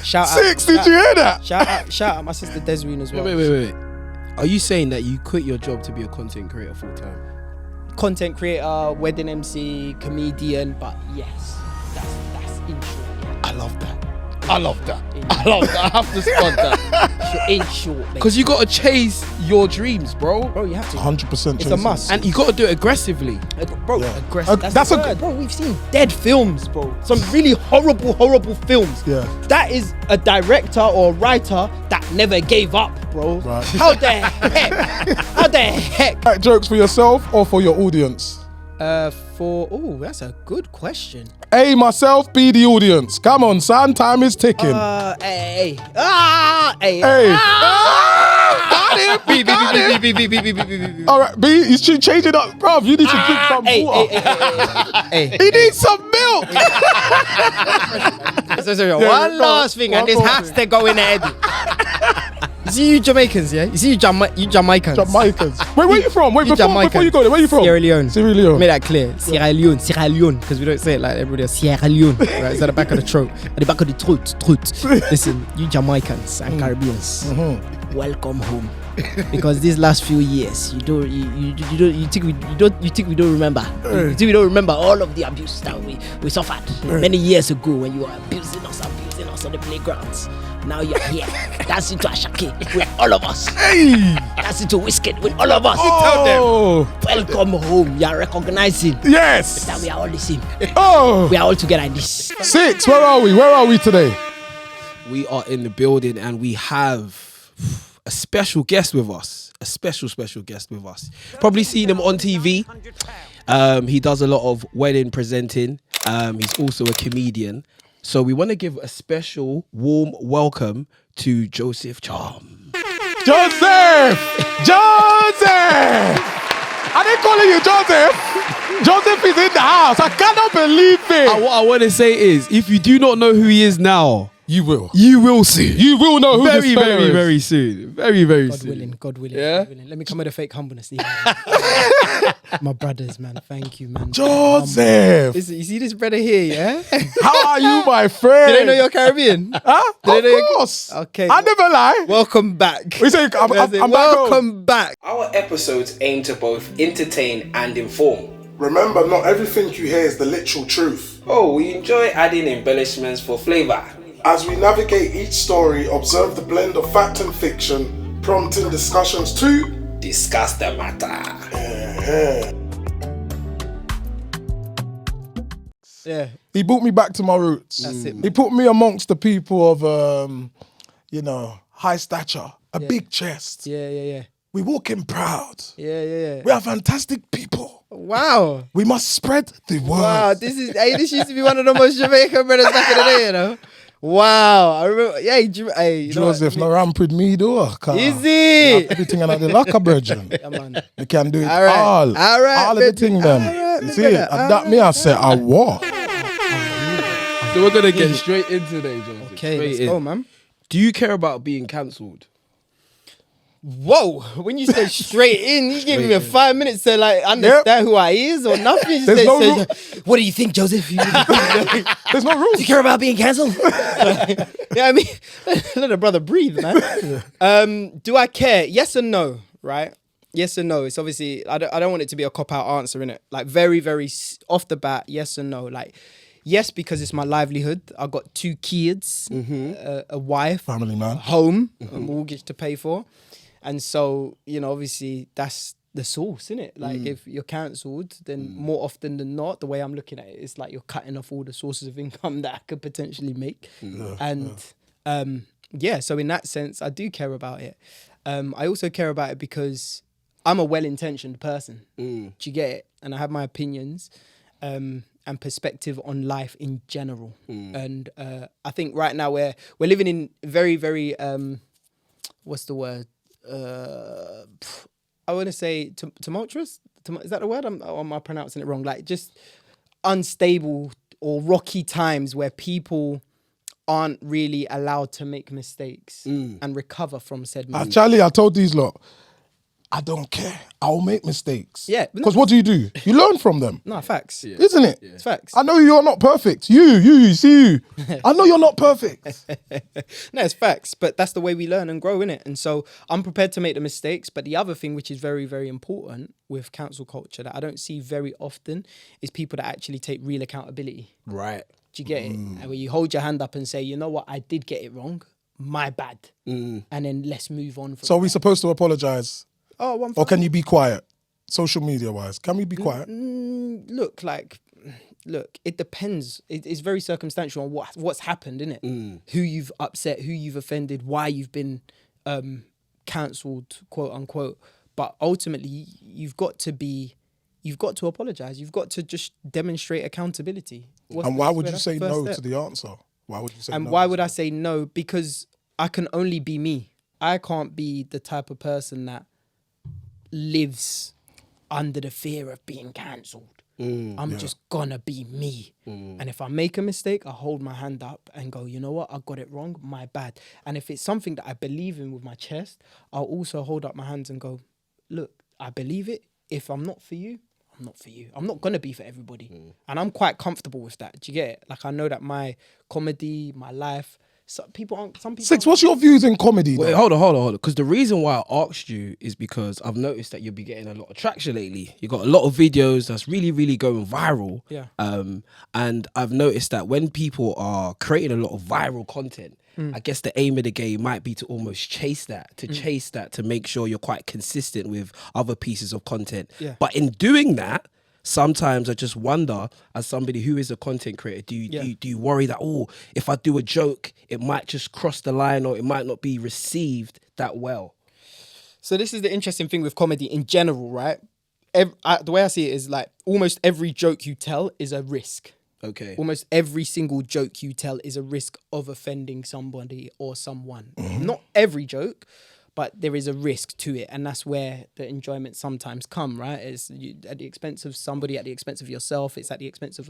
Shout out. Six, did you hear that? Shout out my sister Desireen as well. Wait. Are you saying that you quit your job to be a content creator full time? Content creator, wedding MC, comedian, but yes, that's in short. Yeah. I love that. I have to spot that. In short, Because you got to chase your dreams, bro. bro, you have to. 100%. It's a must. And you got to do it aggressive. Bro, Yeah. aggressive. That's the a- word. Bro, we've seen dead films, bro. Some really horrible films. Yeah. That is a director or writer that never gave up, bro. Right. How the heck? Right, jokes for yourself or for your audience? That's a good question. A, myself, B, the audience. Come on, son, time is ticking. Hey. Hey. Got him. All right, B, he's changing up. Bruv, you need to drink some water. Hey. He needs some milk. One last thing, and this has to go in the head. You see you Jamaicans, yeah? You see you Jamaicans. Jamaicans. Wait, where you from? Wait, before you go there, where you from? Sierra Leone. Sierra Leone. Make that clear. Sierra Leone, because we don't say it like everybody else. Sierra Leone, right? It's at the back of the throat. At the back of the throat. Listen, you Jamaicans and Caribbeans, welcome home. Because these last few years, you think we don't remember. You think we don't remember all of the abuse that we suffered many years ago when you were abusing us on the playgrounds. Now you're here, dancing to Ashake with all of us. Hey. Dancing to Wizkid with all of us. Oh. Welcome home. You are recognizing Yes. that we are all the same. Oh. We are all together in this. Six, where are we? Where are we today? We are in the building and we have a special guest with us. A special guest with us. Probably seen him on TV. He does a lot of wedding presenting. He's also a comedian. So we want to give a special warm welcome to Joseph Charm. Joseph! Are they calling you Joseph? Joseph is in the house. I cannot believe it. What I want to say is, if you do not know who he is now, You will. you will soon. You will know who this fella is. Very soon. Very soon. God willing. Yeah? God willing. Let me come with a fake humbleness. My brothers, man. Thank you, man. Joseph! Listen, you see this brother here, yeah? How are you, my friend? Did they know you're Caribbean? Huh? Did they know Of course. Okay. I never lie. Welcome back. We say, I'm back home. Welcome back. Our episodes aim to both entertain and inform. Remember, not everything you hear is the literal truth. Oh, we enjoy adding embellishments for flavor. As we navigate each story, observe the blend of fact and fiction, prompting discussions to Discuss the matter. Yeah. He brought me back to my roots. That's it, man. He put me amongst the people of, high stature, a big chest. Yeah. We walk in proud. Yeah. We are fantastic people. Wow. We must spread the word. Wow. This used to be one of the most Jamaican brothers back in the day, you know? Wow. I remember. Yeah, you know Joseph, no ramp with me, though. Easy. Everything in the locker, virgin. Yeah, man. You can do it All right. all. All right, All of the thing, them. right, You see it? And that me, I say, I war. So we're going to get straight into today, Joseph. Okay, Straight let's in. go, man. Do you care about being cancelled? Whoa, when you say straight in, you give me a 5 minutes to like understand who I is or nothing. You There's say, no what do you think, Joseph? There's no rules. Do you care about being cancelled? Yeah, I mean, let a brother breathe, man. Do I care? Yes and no, right? Yes and no. It's obviously, I don't want it to be a cop-out answer, innit? Like very, very off the bat, yes and no. Like, yes, because it's my livelihood. I've got 2 kids, a wife, Family man. home, a mortgage to pay for. And so, obviously that's the source, innit? Like if you're cancelled, then more often than not, the way I'm looking at it, it's like you're cutting off all the sources of income that I could potentially make. So in that sense, I do care about it. I also care about it because I'm a well-intentioned person. Do you get it? And I have my opinions and perspective on life in general. And I think right now we're living in very, very, what's the word? I want to say tumultuous. Is that the word? Or am I pronouncing it wrong? Like just unstable or rocky times where people aren't really allowed to make mistakes and recover from said mistakes. Charlie, I told these lot, I don't care. I'll make mistakes. Yeah. Because what do? You learn from them. No, facts. Yeah. Isn't it? It's facts. I know you're not perfect. See you. I know you're not perfect. No, it's facts. But that's the way we learn and grow, innit? And so I'm prepared to make the mistakes. But the other thing, which is very, very important with cancel culture that I don't see very often, is people that actually take real accountability. Right. Do you get it? And where you hold your hand up and say, you know what, I did get it wrong. My bad. And then let's move on. So are we supposed to apologise? Oh, or can you be quiet? Social media wise, can we be quiet? Look, it depends. It's very circumstantial on what's happened, isn't it? Who you've upset, who you've offended, why you've been cancelled, quote unquote. But ultimately, you've got to apologise. You've got to just demonstrate accountability. And why would you say no to the answer? Why would you say no? And why would I say no? Because I can only be me. I can't be the type of person that lives under the fear of being cancelled. I'm just gonna be me. And if I make a mistake, I hold my hand up and go, you know what, I got it wrong, my bad. And if it's something that I believe in with my chest, I'll also hold up my hands and go, look, I believe it. If I'm not for you, I'm not for you. I'm not gonna be for everybody. And I'm quite comfortable with that. Do you get it? Like, I know that my comedy, my life, some people Six, what's your views in comedy? Wait, hold on. Because the reason why I asked you is because I've noticed that you'll be getting a lot of traction lately. You got a lot of videos that's really, really going viral. Yeah. And I've noticed that when people are creating a lot of viral content, I guess the aim of the game might be to almost chase that, to make sure you're quite consistent with other pieces of content. Yeah. But in doing that, sometimes I just wonder, as somebody who is a content creator, do you worry that, if I do a joke, it might just cross the line or it might not be received that well? So this is the interesting thing with comedy in general, right? The way I see it is like almost every joke you tell is a risk. Okay. Almost every single joke you tell is a risk of offending somebody or someone. Not every joke, but there is a risk to it, and that's where the enjoyment sometimes come, right? It's at the expense of somebody, at the expense of yourself. It's at the expense of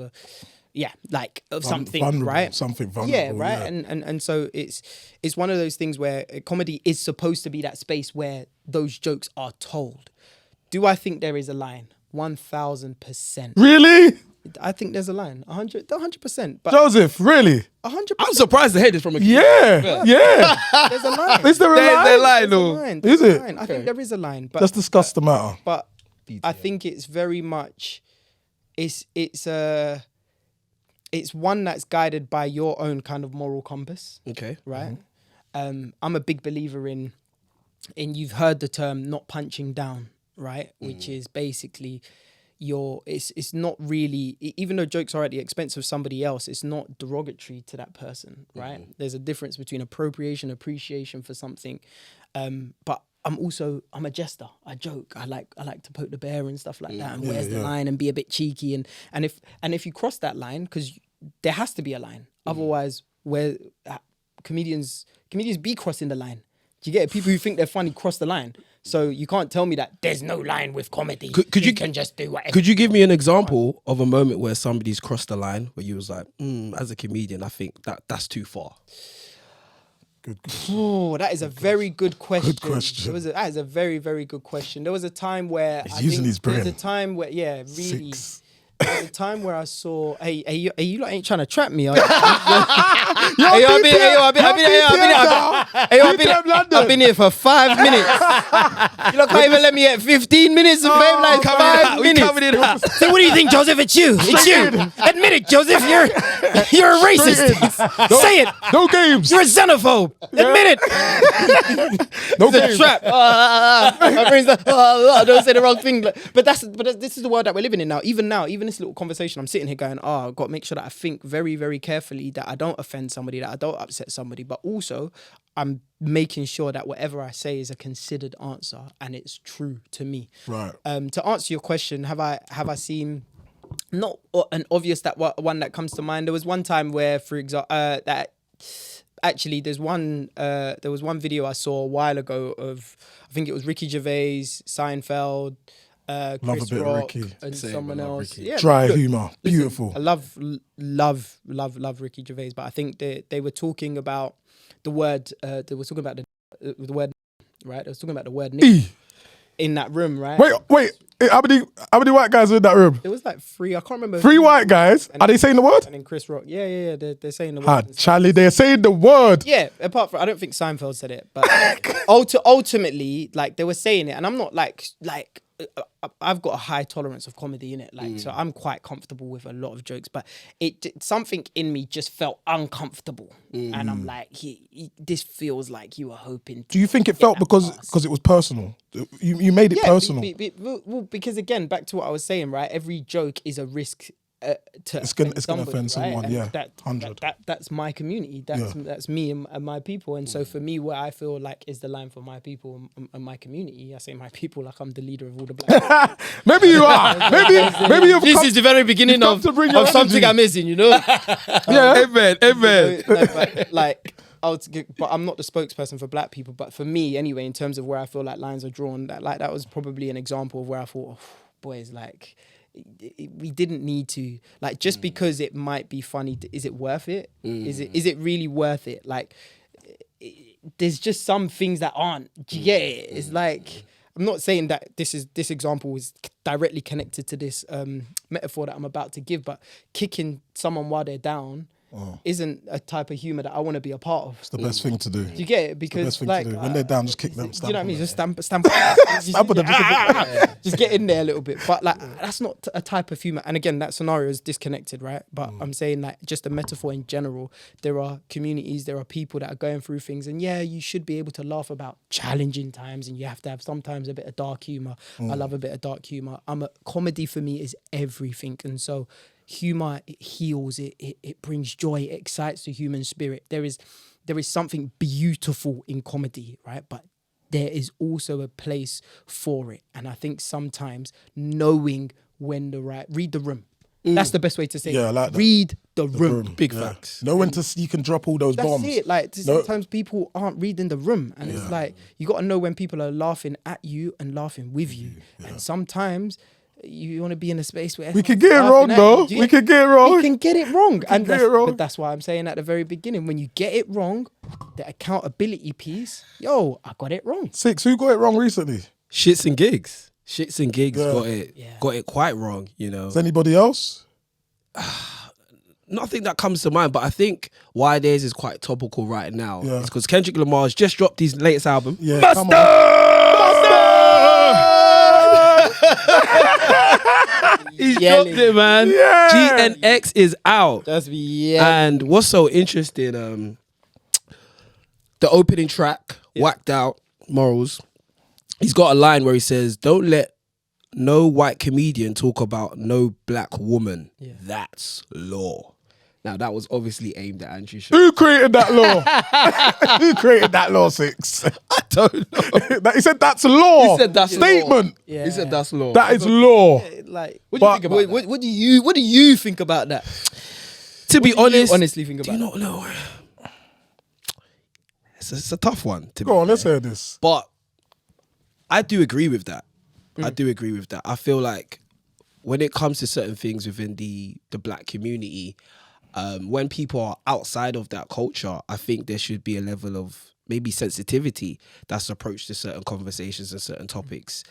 something, vulnerable, right? Something vulnerable. Yeah, right. Yeah. And so it's one of those things where comedy is supposed to be that space where those jokes are told. Do I think there is a line? 1,000%. Really? I think there's a line. 100%. But Joseph, really? 100%. I'm surprised to hear this from a Yeah. There's a line. Is there a line? There's a line, though. Is it? I think there is a line. But Let's discuss the matter. But I think it's very much it's one that's guided by your own kind of moral compass. Okay. Right? I'm a big believer in you've heard the term not punching down, right? Which is basically it's not really, even though jokes are at the expense of somebody else, it's not derogatory to that person, right? There's a difference between appropriation, appreciation for something. But I'm a jester. I joke. I like to poke the bear and stuff like that. And where's the line and be a bit cheeky and if you cross that line, because there has to be a line. Otherwise, where comedians be crossing the line. Do you get it? People who think they're funny cross the line. So you can't tell me that there's no line with comedy. Could you can just do whatever. Could you give me an example of a moment where somebody's crossed the line where you was like, as a comedian, I think that's too far? Good. Oh, that is a very good question. Good question. That is a very, very good question. There was a time where He's using his brain. There was a time where, really. Six. There was a time where I saw, hey, you lot ain't trying to trap me, are you? I've been here for 5 minutes. You lot can't even let me get 15 minutes of fame, like 5 minutes. So what do you think, Joseph? It's you. Admit it, Joseph. You're a racist. Say it. No games. You're a xenophobe. Admit it. No It's a games. trap. My brain's like, don't say the wrong thing. But this is the world that we're living in now. Even this little conversation, I'm sitting here going, I've got to make sure that I think very, very carefully that I don't offend somebody, that I don't upset somebody, but also I'm making sure that whatever I say is a considered answer and it's true to me. Right. To answer your question, have I seen not an obvious one that comes to mind? There was one time where, for example, actually there was one video I saw a while ago of, I think it was Ricky Gervais, Seinfeld, Love Chris a bit of Rock, Ricky. and Same, someone I love else. Ricky. Yeah, Dry look, humour. Beautiful. I love Ricky Gervais, but I think they were talking about the word. They were talking about the word, right? They were talking about the word. in that room, right? Wait. How many white guys were in that room? It was like 3. I can't remember. 3 white guys. Are they saying the word? And then Chris Rock. Yeah. They're saying the Ah, word. Charlie, they're saying the word. Yeah, apart from I don't think Seinfeld said it, but ultimately, like they were saying it, and I'm not like I've got a high tolerance of comedy in it, like so I'm quite comfortable with a lot of jokes, but something in me just felt uncomfortable, and I'm like, this feels like you were hoping. Do you think it felt because it was personal? You made it personal. Well, because again, back to what I was saying, right? Every joke is a risk. It's gonna offend someone, and yeah. 100. That's my community. That's me and my people. And so for me, what I feel like is the line for my people and my community. I say my people like I'm the leader of all the black. Maybe you are. Maybe you've this come, is the very beginning of something I'm missing. You know. Yeah, amen. But I'm not the spokesperson for black people. But for me, anyway, in terms of where I feel like lines are drawn, that was probably an example of where I thought, boys, like. We didn't need to, like, just because it might be funny, is it worth it? Is it really worth it? Like, there's just some things that aren't. Do you get it? It's like, I'm not saying that this example is directly connected to this metaphor that I'm about to give, but kicking someone while they're down isn't a type of humour that I want to be a part of. It's the best thing to do. You get it? Because it's the best thing to do. When they're down, just kick them. You know what I mean? Just stamp Stamp on them. just get in there a little bit. But like, that's not a type of humour. And again, that scenario is disconnected, right? But I'm saying like just a metaphor in general. There are communities, there are people that are going through things, and yeah, you should be able to laugh about challenging times, and you have to have sometimes a bit of dark humour. I love a bit of dark humour. Comedy for me is everything, and so. Humor, it heals, it brings joy, it excites the human spirit. There is something beautiful in comedy, right? But there is also a place for it. And I think sometimes knowing when read the room. That's the best way to say it. I like that. Read the room. Big facts. Know when you can drop all those bombs. That's it. Like sometimes people aren't reading the room, and it's like you got to know when people are laughing at you and laughing with you. And sometimes you want to be in a space where we can get it wrong, though. We can get it wrong. We can get it wrong, but that's why I'm saying at the very beginning, when you get it wrong, the accountability piece. Yo, I got it wrong. 6. Who got it wrong recently? Shits and gigs got it quite wrong. You know. Is anybody else? Nothing that comes to mind, but I think why theirs is quite topical right now is because Kendrick Lamar's just dropped his latest album. Yeah, He's dropped it, man. Yeah. GNX is out. That's And what's so interesting, the opening track, Whacked Out, Morals, he's got a line where he says, "Don't let no white comedian talk about no black woman. That's law." Now, that was obviously aimed at Andrew Shaw. Who created that law? Who created that law, 6? I don't know. He said that's law. He said that's statement. Law. Yeah. He said that's law. That is law. Like, what do you think about that? What do you think about that? To be honest, honestly think about do you not know? It's a tough one. Go on, let's hear this. But I do agree with that. I feel like when it comes to certain things within the black community, when people are outside of that culture, I think there should be a level of maybe sensitivity that's approached to certain conversations and certain topics,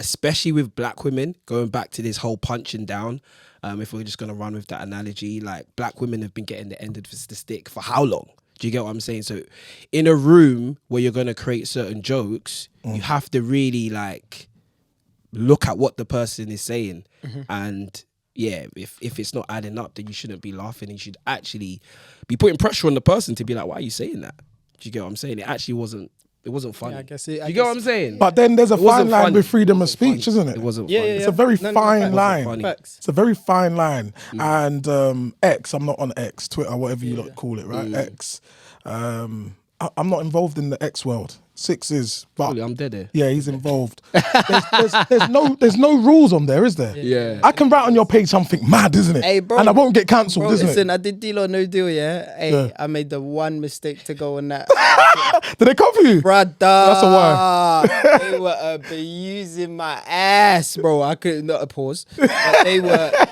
especially with black women. Going back to this whole punching down, if we're just going to run with that analogy, like black women have been getting the end of the stick for how long? Do you get what I'm saying? So in a room where you're going to create certain jokes, you have to really like look at what the person is saying. And yeah, if it's not adding up, then you shouldn't be laughing. You should actually be putting pressure on the person to be like, why are you saying that? Do you get what I'm saying? It actually wasn't funny. Yeah, I guess you get what I'm saying? But then there's a fine line with freedom of speech, isn't it? It wasn't funny. It's a very fine line. It's a very fine line. And X, I'm not on X, Twitter, whatever you call it, right? X. I'm not involved in the X world. 6 is, but Probably, I'm dead here. Yeah, he's involved. there's no rules on there, is there? Yeah. I can write on your page something mad, isn't it? Hey, bro, and I won't get cancelled, isn't listen, it? I did Deal or No Deal, yeah? Hey, I made the one mistake to go on that. Did they come for you? Brother. That's a why. They were abusing my ass, bro. I couldn't, not a pause. But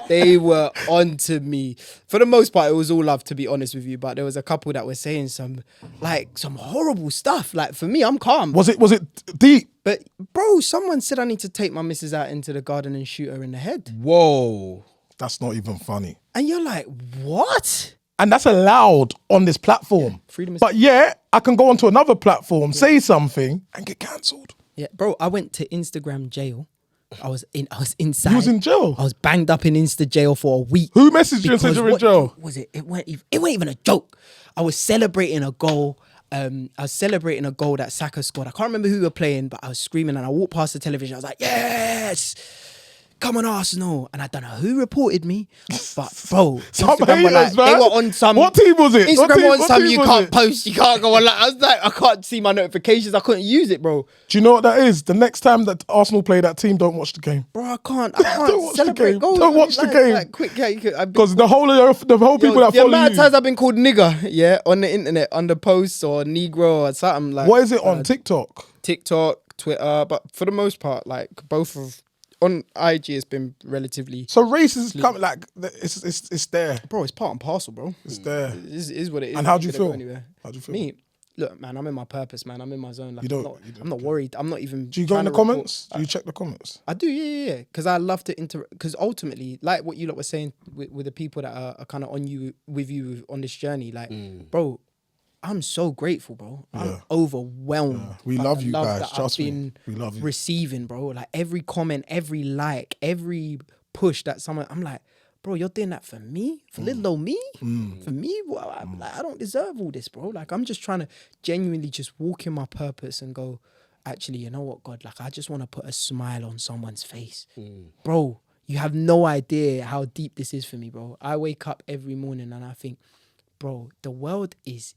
they were onto me. For the most part, it was all love, to be honest with you. But there was a couple that were saying some horrible stuff. Like, for me, I'm I'm calm. Was it deep? But bro, someone said I need to take my missus out into the garden and shoot her in the head. Whoa. That's not even funny. And you're like, what? And that's allowed on this platform. Freedom is... But yeah, I can go onto another platform, say something, and get cancelled. Yeah, bro, I went to Instagram jail. I was inside. You was in jail? I was banged up in Insta jail for a week. Who messaged you and said you were in jail? Was it? It weren't even a joke. I was celebrating a goal. That Saka scored. I can't remember who we were playing, but I was screaming and I walked past the television. I was like, yes! Come on, Arsenal. And I don't know who reported me, but bro, Instagram were like, they were on some... What team was it? Instagram was on some, you can't post, you can't go on. Like, I was like, I can't see my notifications. I couldn't use it, bro. Do you know what that is? The next time that Arsenal play that team, don't watch the game. Bro, I can't celebrate goals. Don't watch the game. Like, quick, because the whole people that follow you. The amount of times I've been called nigger, yeah, on the internet, under posts or negro or something like. What is it on TikTok? TikTok, Twitter, but for the most part, like both of. On IG, it's been relatively... So race is coming, like, it's there. Bro, it's part and parcel, bro. It's there. It is what it is. And how do you feel? How do you feel? Me, look, man, I'm in my purpose, man. I'm in my zone. Like, I'm not worried. I'm not even... Do you go in the comments? Do you check the comments? I do, yeah. Because I love to interact. Because ultimately, like what you lot were saying with the people that are kind of on you, with you on this journey, like, bro... I'm so grateful, bro. I'm overwhelmed. Yeah. We love you guys. That Trust me. We love you. Receiving, bro. Like every comment, every like, every push that someone, I'm like, bro, you're doing that for me? For little old me? For me? Well, I don't deserve all this, bro. Like I'm just trying to genuinely just walk in my purpose and go, actually, you know what, God? Like I just want to put a smile on someone's face. Bro, you have no idea how deep this is for me, bro. I wake up every morning and I think, bro, the world is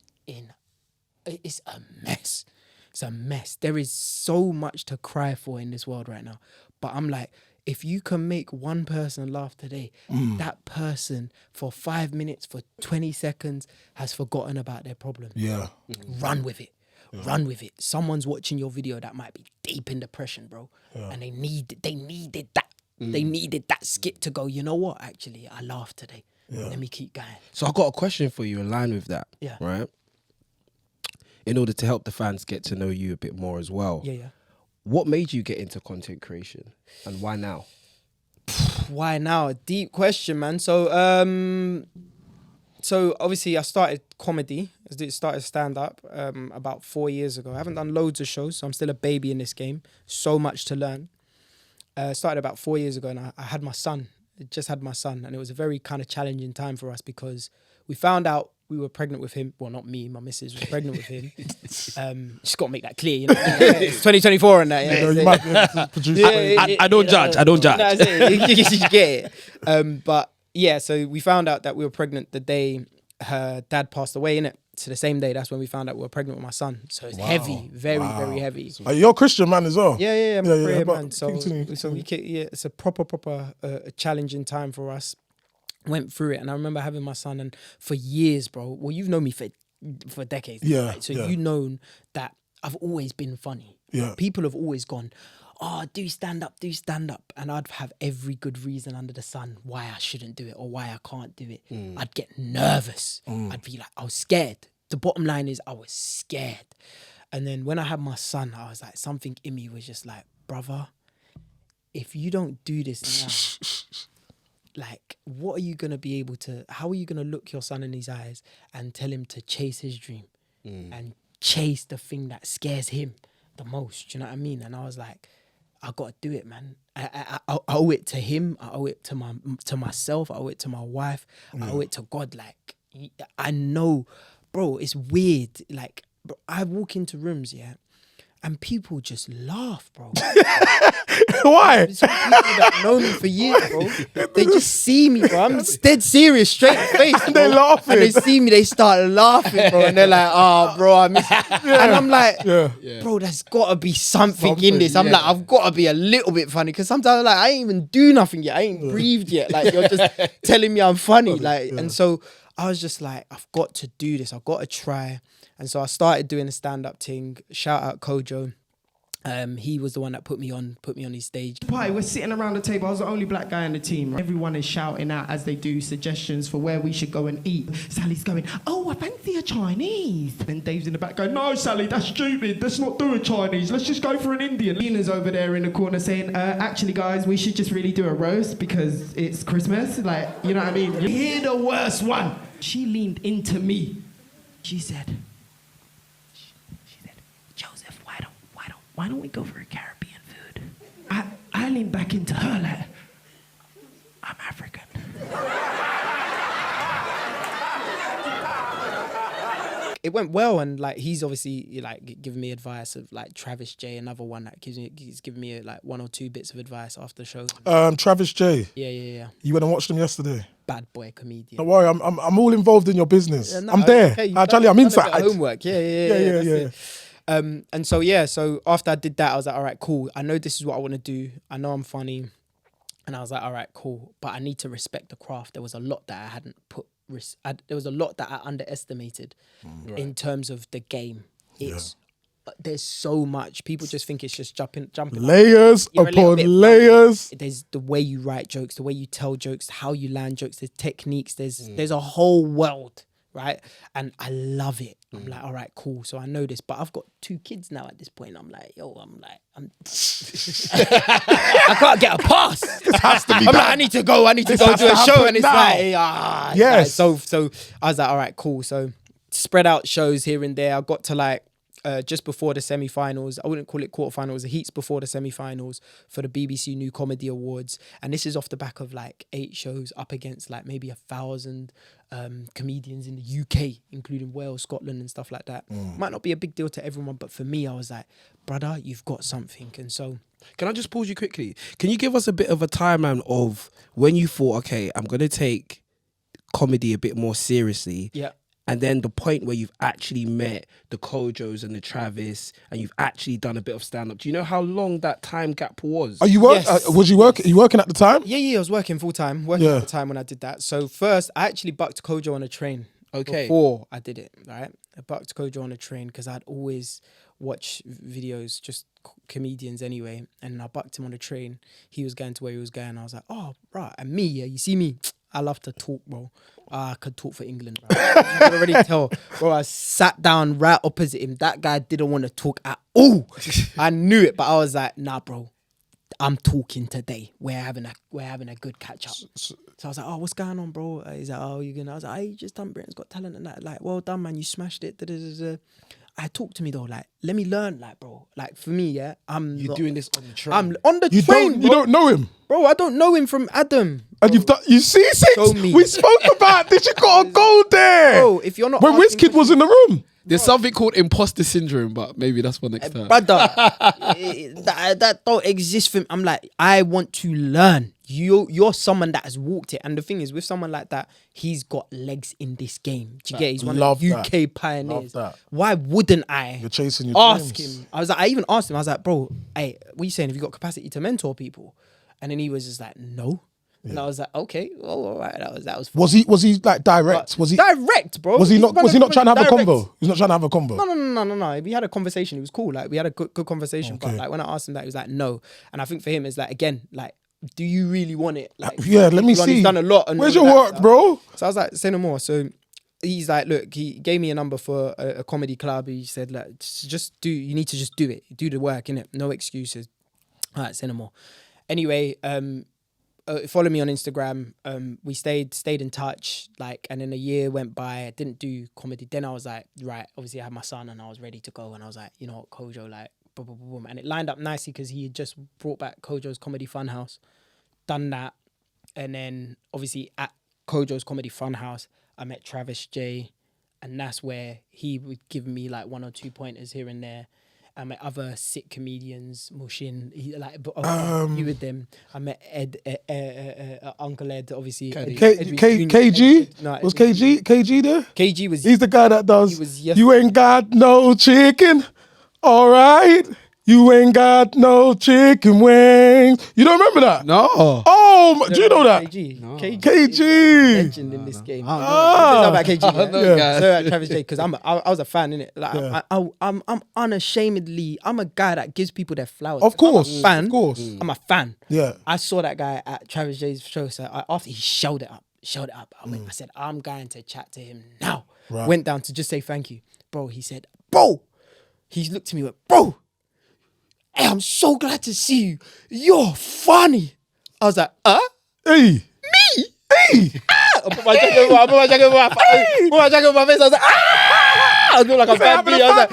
it's a mess. It's a mess. There is so much to cry for in this world right now. But I'm like, if you can make one person laugh today, that person for 5 minutes, for 20 seconds has forgotten about their problem. Yeah. Run with it. Yeah. Run with it. Someone's watching your video that might be deep in depression, bro. Yeah. And they needed that. They needed that skit to go, you know what? Actually, I laughed today. Yeah. Let me keep going. So I got a question for you in line with that. Yeah. Right? In order to help the fans get to know you a bit more as well. Yeah. What made you get into content creation and why now? Why now? A deep question, man. So obviously I started comedy. I started stand-up about 4 years ago. I haven't done loads of shows, so I'm still a baby in this game. So much to learn. Started about 4 years ago and I had my son. I just had my son, and it was a very kind of challenging time for us because we found out we were pregnant with him. Well, not me, my missus was pregnant with him. Just got to make that clear, you know. It's 2024 and that. I don't judge. I don't judge. No, you get it. But yeah, so we found out that we were pregnant the day her dad passed away, innit? So the same day, that's when we found out we were pregnant with my son. So it's heavy, very heavy. You're a Christian man as well. Yeah, I'm a prayer man. So it's a proper challenging time for us. Went through it, and I remember having my son, and for years, bro. Well, you've known me for decades, right? So you've known that I've always been funny. Yeah, people have always gone, oh, do stand up, and I'd have every good reason under the sun why I shouldn't do it or why I can't do it. I'd get nervous. I'd be like, I was scared. The bottom line is I was scared. And then when I had my son, I was like, something in me was just like, brother, if you don't do this now, like, what are you going to be able to, how are you going to look your son in his eyes and tell him to chase his dream and chase the thing that scares him the most? Do you know what I mean? And I was like, I got to do it, man. I owe it to him. I owe it to myself. I owe it to my wife. I owe it to God. Like, I know, bro, it's weird. Like, bro, I walk into rooms, yeah, and people just laugh, bro. Why? Some people that know me for years, bro, they just see me, bro. I'm dead serious, straight face, and they're laughing. And they see me, they start laughing, bro. And they're like, oh, bro, I miss it. Yeah. And I'm like, bro, there's got to be something in this. I'm like, I've got to be a little bit funny. Because sometimes I'm like, I ain't even do nothing yet. I ain't breathed yet. Like, you're just telling me I'm funny. Like, and so I was just like, I've got to do this. I've got to try. And so I started doing a stand-up thing. Shout out Kojo. He was the one that put me on his stage. Party, we're sitting around the table. I was the only black guy in the team. Everyone is shouting out as they do suggestions for where we should go and eat. Sally's going, oh, I fancy a Chinese. And Dave's in the back going, no, Sally, that's stupid. Let's not do a Chinese. Let's just go for an Indian. Lena's over there in the corner saying, actually, guys, we should just really do a roast because it's Christmas. Like, you know what I mean? You hear the worst one. She leaned into me. She said, Joseph, why don't we go for a Caribbean food? I leaned back into her like, I'm African. It went well, and like he's obviously like giving me advice of like Travis J, another one that he's giving me like 1 or 2 bits of advice after the show. Travis J. Yeah. You went and watched him yesterday. Bad boy comedian. Don't worry, I'm all involved in your business. Yeah, no, I'm there. okay, I'm inside. Homework. Yeah. And so after I did that, I was like, all right, cool. I know this is what I want to do. I know I'm funny. And I was like, all right, cool. But I need to respect the craft. There was a lot that I hadn't put. There was a lot that I underestimated in terms of the game. There's so much. People just think it's just jumping. Layers upon layers. There's the way you write jokes, the way you tell jokes, how you land jokes. There's techniques. There's a whole world. Right, and I love it. I'm like, all right, cool. So I know this, but I've got 2 kids now at this point. I'm like, I can't get a pass. This has to be I'm like, I need to go to a show, and it's now. like, yes. Like, so I was like, all right, cool. So spread out shows here and there. I got to like just before the semi-finals. I wouldn't call it quarterfinals. The heats before the semi-finals for the BBC New Comedy Awards, and this is off the back of like 8 shows up against like maybe 1,000 comedians in the UK, including Wales, Scotland, and stuff like that. Might not be a big deal to everyone, but for me, I was like, brother, you've got something. And so, can I just pause you quickly? Can you give us a bit of a timeline of when you thought, okay, I'm gonna take comedy a bit more seriously? Yeah. And then the point where you've actually met the Kojos and the Travis, and you've actually done a bit of stand-up. Do you know how long that time gap was? Are you was you working? Are you working at the time? Yeah, I was working full time. At the time when I did that. So first, I actually bucked Kojo on a train. Okay. Before I did it, right? I bucked Kojo on a train because I'd always watch videos, just comedians anyway. And I bucked him on a train. He was going to where he was going. I was like, oh, right. And me, you see me? I love to talk, bro. I could talk for England, bro. You can already tell. Bro, I sat down right opposite him. That guy didn't want to talk at all. I knew it, but I was like, nah, bro. I'm talking today. We're having a good catch up. So I was like, oh, what's going on, bro? He's like, oh, you're gonna. I was like, hey, you just done Britain's Got Talent and that. Like, well done, man. You smashed it. I talk to me though, like, let me learn, like, bro. Like, for me, yeah, You're doing this on the train. I'm on the train. You don't know him, bro. I don't know him from Adam. And you've done. You see, Six. We spoke about this. You gotta go there, bro. If you're not when Wizkid was in the room. There's something called imposter syndrome, but maybe that's for next time. Brother, that don't exist for me. I'm like, I want to learn. You're someone that has walked it. And the thing is, with someone like that, he's got legs in this game. Do you get it? He's one of the UK pioneers. Why wouldn't I You're chasing your ask dreams. him? I even asked him, I was like, bro, hey, what are you saying? Have you got capacity to mentor people? And then he was just like, no. And I was like, okay, well, all right. That was fun. Was he like direct? Was he direct, bro? Was he not trying to have a convo? He was not trying to have a convo. No. We had a conversation. It was cool. Like, we had a good conversation. Okay. But like, when I asked him that, he was like, no. And I think for him, it's like, again, like, do you really want it? Like, yeah, let me see. He's done a lot. And where's your work, stuff, bro? So I was like, say no more. So he's like, look, he gave me a number for a comedy club. He said, like, you need to just do it. Do the work, innit? No excuses. All right, say no more. Anyway, follow me on Instagram. We stayed in touch, like, and then a year went by. I didn't do comedy. Then I was like, right, obviously I had my son and I was ready to go. And I was like, you know what, Kojo, like, boom, boom, boom. And it lined up nicely because he had just brought back Kojo's Comedy Funhouse, done that. And then obviously at Kojo's Comedy Funhouse, I met Travis J, and that's where he would give me like 1 or 2 pointers here and there. I met other sick comedians, Mushin, you with them. I met Uncle Ed, obviously. KG? Was KG there? KG was... He's the guy that does, you ain't got no chicken, all right? You ain't got no chicken wings. You don't remember that? No. Oh, do you know that? KG. No. KG. Legend in this game. Ah. This is about KG. know, Yeah. guys. So Travis J, because I was a fan, innit? Like I'm unashamedly, I'm a guy that gives people their flowers. Of course. I'm a fan. Of course. I'm a fan. Yeah. I saw that guy at Travis J's show. So after he showed it up. I said, I'm going to chat to him now. Right. Went down to just say thank you. Bro, he said, bro. He looked at me and went, bro. Hey, I'm so glad to see you. You're funny. I was like, Hey. Me? Hey. I put my jacket over my face. I was like, I was doing like a bad I was like,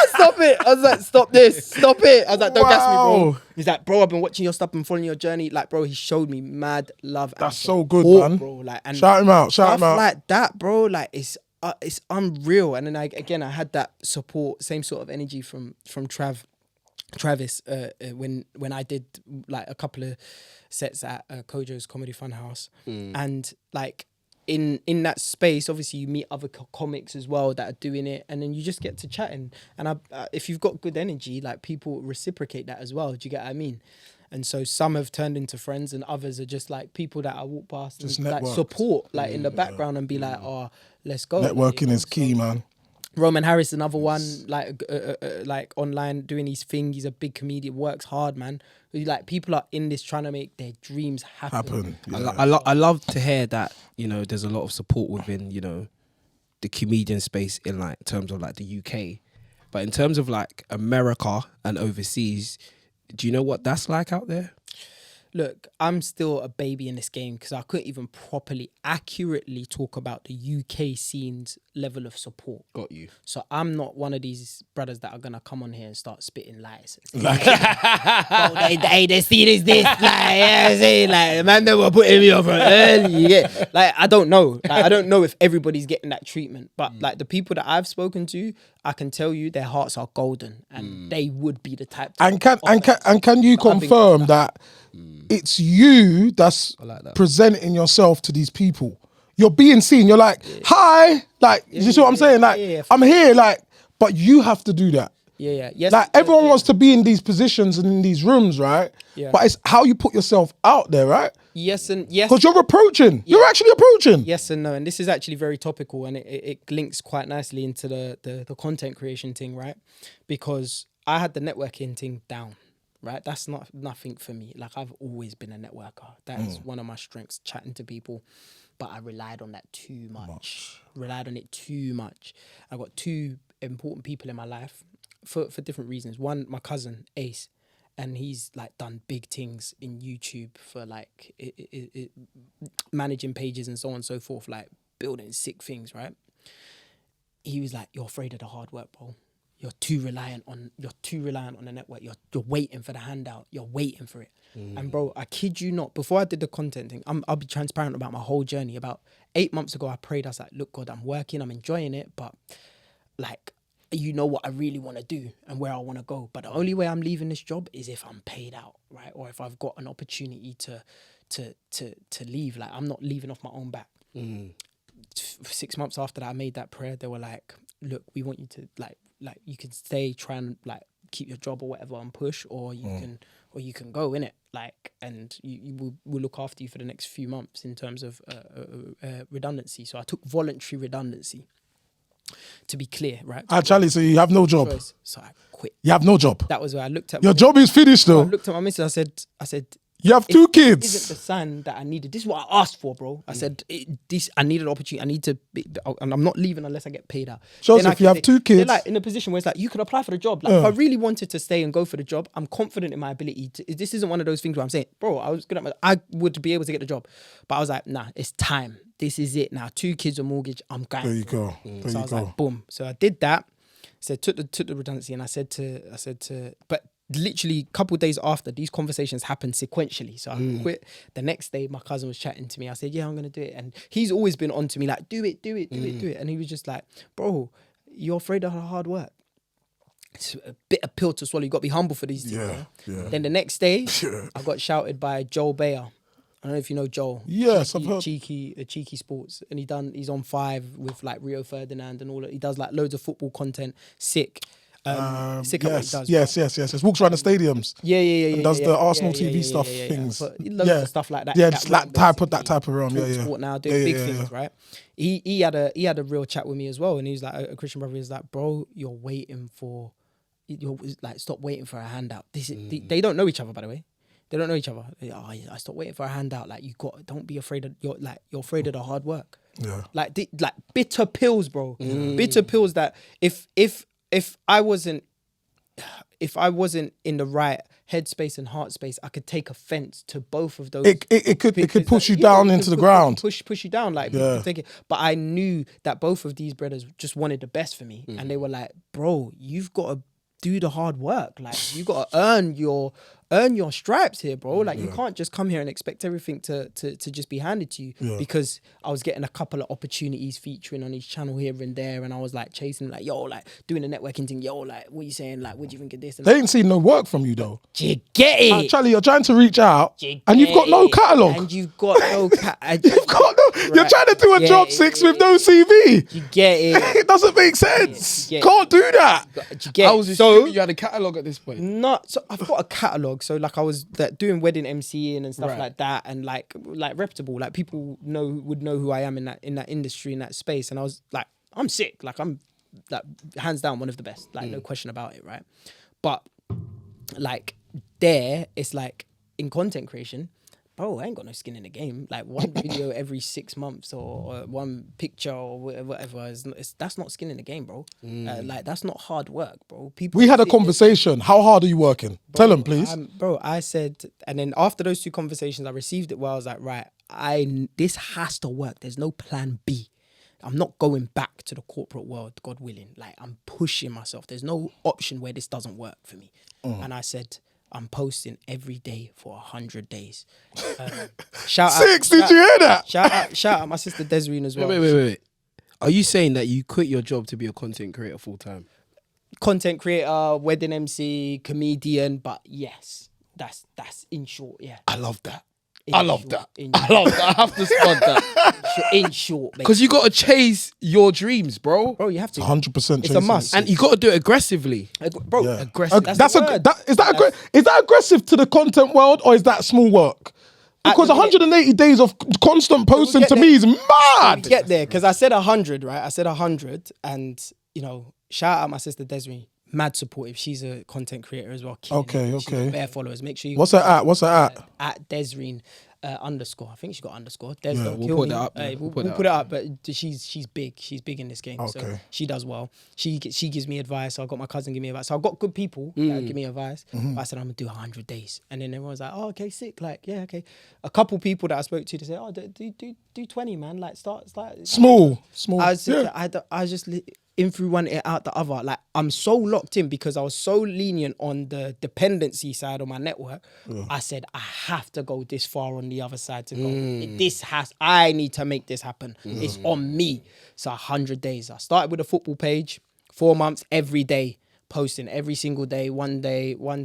stop it. I was like, stop this. Stop it. I was like, don't gas me, bro. He's like, bro, I've been watching your stuff and following your journey. Like, bro, he showed me mad love. That's so good, man. Bro. Like, and shout him out. Shout him out. Like that, bro. Like, it's unreal. And then I had that support, same sort of energy from Travis when I did like a couple of sets at Kojo's Comedy Funhouse, and like in that space, obviously you meet other comics as well that are doing it, and then you just get to chatting. And if you've got good energy, like people reciprocate that as well. Do you get what I mean? And so some have turned into friends, and others are just like people that I walk past just and like support, like in the background, and be like, oh, let's go. Networking is key, man. Roman Harris, another one, like online doing his thing. He's a big comedian, works hard, man. Like people are in this trying to make their dreams happen. Yeah. I love to hear that, you know, there's a lot of support within, you know, the comedian space in like terms of like the UK. But in terms of like America and overseas, do you know what that's like out there? Look, I'm still a baby in this game because I couldn't even properly, accurately talk about the UK scene's level of support. Got you. So I'm not one of these brothers that are going to come on here and start spitting lies. Hey, the scene is this. Like, yeah, see, like, man, they were putting me over early. Yeah. Like, I don't know. Like, I don't know if everybody's getting that treatment. But, like, the people that I've spoken to, I can tell you their hearts are golden. And they would be the type to... And can you confirm that it's you that's presenting yourself to these people? You're being seen. You're like, hi. Like, you see what I'm saying? Like, I'm here. Like, but you have to do that. Yeah. Yes. Like, everyone wants to be in these positions and in these rooms, right? Yeah. But it's how you put yourself out there, right? Yes and yes. Because you're approaching. Yeah. You're actually approaching. Yes and no. And this is actually very topical, and it links quite nicely into the content creation thing, right? Because I had the networking thing down. Right, that's not nothing for me. Like, I've always been a networker. That is one of my strengths, chatting to people. But I relied on that too much. Relied on it too much. I got two important people in my life for different reasons. One, my cousin Ace, and he's like done big things in YouTube for like managing pages and so on and so forth, like building sick things. Right? He was like, "You're afraid of the hard work, bro. You're too reliant on the network. You're waiting for the handout. You're waiting for it." And bro, I kid you not, before I did the content thing, I'll be transparent about my whole journey. About 8 months ago, I prayed. I was like, "Look, God, I'm working. I'm enjoying it, but like, you know what I really want to do and where I want to go. But the only way I'm leaving this job is if I'm paid out, right? Or if I've got an opportunity to leave. Like, I'm not leaving off my own back." 6 months after that, I made that prayer. They were like, "Look, we want you to like you can stay, try and like keep your job or whatever and push, or you can go in it, like, and we'll look after you for the next few months in terms of redundancy." So I took voluntary redundancy, to be clear, right? Charlie, so you have no job. So I quit. You have no job. That was where I looked at your job is finished though. I looked at my missus. I said. You have two kids. This isn't the sign that I needed. This is what I asked for, bro. I said, I needed an opportunity. I need to be, and I'm not leaving unless I get paid out. Joseph, you have two kids. They're like in a position where it's like, you could apply for the job. Like, if I really wanted to stay and go for the job, I'm confident in my ability to. This isn't one of those things where I'm saying, bro, I was good at I would be able to get the job. But I was like, nah, it's time. This is it now. 2 kids, a mortgage. I'm going. There you go. So I was like, boom. So I did that. So took the redundancy, and I said to, but literally a couple of days after, these conversations happened sequentially. So I quit. The next day, my cousin was chatting to me. I said, "Yeah, I'm going to do it." And he's always been on to me like, do it. And he was just like, "Bro, you're afraid of hard work. It's a bit of pill to swallow. You got to be humble for these things." Yeah. Then the next day, I got shouted by Joel Bayer. I don't know if you know Joel. Yes, I've heard. Cheeky Sports, and he's on 5 with like Rio Ferdinand and all that. He does like loads of football content. Sick. Sick at what he does. Yes. Walks around the stadiums. Yeah. And does the Arsenal TV stuff things. But loads of stuff like that. Yeah, just that type of realm. Sport now, doing big things, right? He had a real chat with me as well, and he was like, a Christian brother is like, bro, you're like, stop waiting for a handout. They don't know each other, by the way. They don't know each other. I stopped waiting for a handout. Like, don't be afraid of you're afraid of the hard work. Yeah. Like bitter pills, bro. Bitter pills that if I wasn't in the right headspace and heart space, I could take offense to both of those. It could push you down into the ground. Push you down, like people take it. But I knew that both of these brothers just wanted the best for me, and they were like, "Bro, you've got to do the hard work. Like, you got to earn your stripes here, bro. Like, you can't just come here and expect everything to just be handed to you." Because I was getting a couple of opportunities featuring on his channel here and there, and I was like chasing, like, yo, like doing the networking thing, yo, like, what are you saying? Like, what do you think of this? And they ain't seen no work from you though. Do you get it? Charlie, you're trying to reach out, and you've got no catalogue. And you've got no You've got no. Right. You're trying to do a job 6 with no CV. You get it? It doesn't make sense. Can't do that. Do you get I was assuming you had a catalogue at this point. So I've got a catalogue. So like I was doing wedding MCing and stuff like that, and like reputable, like people would know who I am in that industry, in that space. And I was like, I'm sick. Like, I'm like hands down one of the best. Like, no question about it, right? But like it's like in content creation, bro, I ain't got no skin in the game. Like, one video every 6 months or one picture or whatever that's not skin in the game, bro. Like, that's not hard work, bro. We had a conversation. How hard are you working? Tell them, please. Bro, I said, and then after those 2 conversations, I received it where I was like, right, this has to work. There's no plan B. I'm not going back to the corporate world, God willing. Like, I'm pushing myself. There's no option where this doesn't work for me. And I said, I'm posting every day for 100 days. Shout out. Did you hear that? Shout out my sister Desireen as well. Wait. Are you saying that you quit your job to be a content creator full time? Content creator, wedding MC, comedian, but yes, that's in short, yeah. I love that. I love that. I have to spot that. In short, because you got to chase your dreams, bro. Bro, you have to. 100%. It's a must, and you got to do it aggressively, bro. Aggressive. Is that aggressive to the content world, or is that small work? Because 180 days of constant posting to me is mad. We get there because I said 100, right? I said 100, and shout out my sister Desiree. Mad supportive. She's a content creator as well. Okay. She's got bare followers. Make sure you. What's her at? At Desireen _. I think she got underscore. We'll put that up. We'll put it up. But she's big. She's big in this game. Okay. So she does well. She gives me advice. So I got my cousin give me advice. So I've got good people that give me advice. But I said, I'm gonna do 100 days, and then everyone's like, oh, okay, sick. Like, yeah, okay. A couple people that I spoke to, they said, oh, do 20, man. Like, start small. I just in through one ear out the other. Like, I'm so locked in because I was so lenient on the dependency side of my network. I said, I have to go this far on the other side to go. I need to make this happen. It's on me. So 100 days. I started with a football page, 4 months, every day, posting every single day,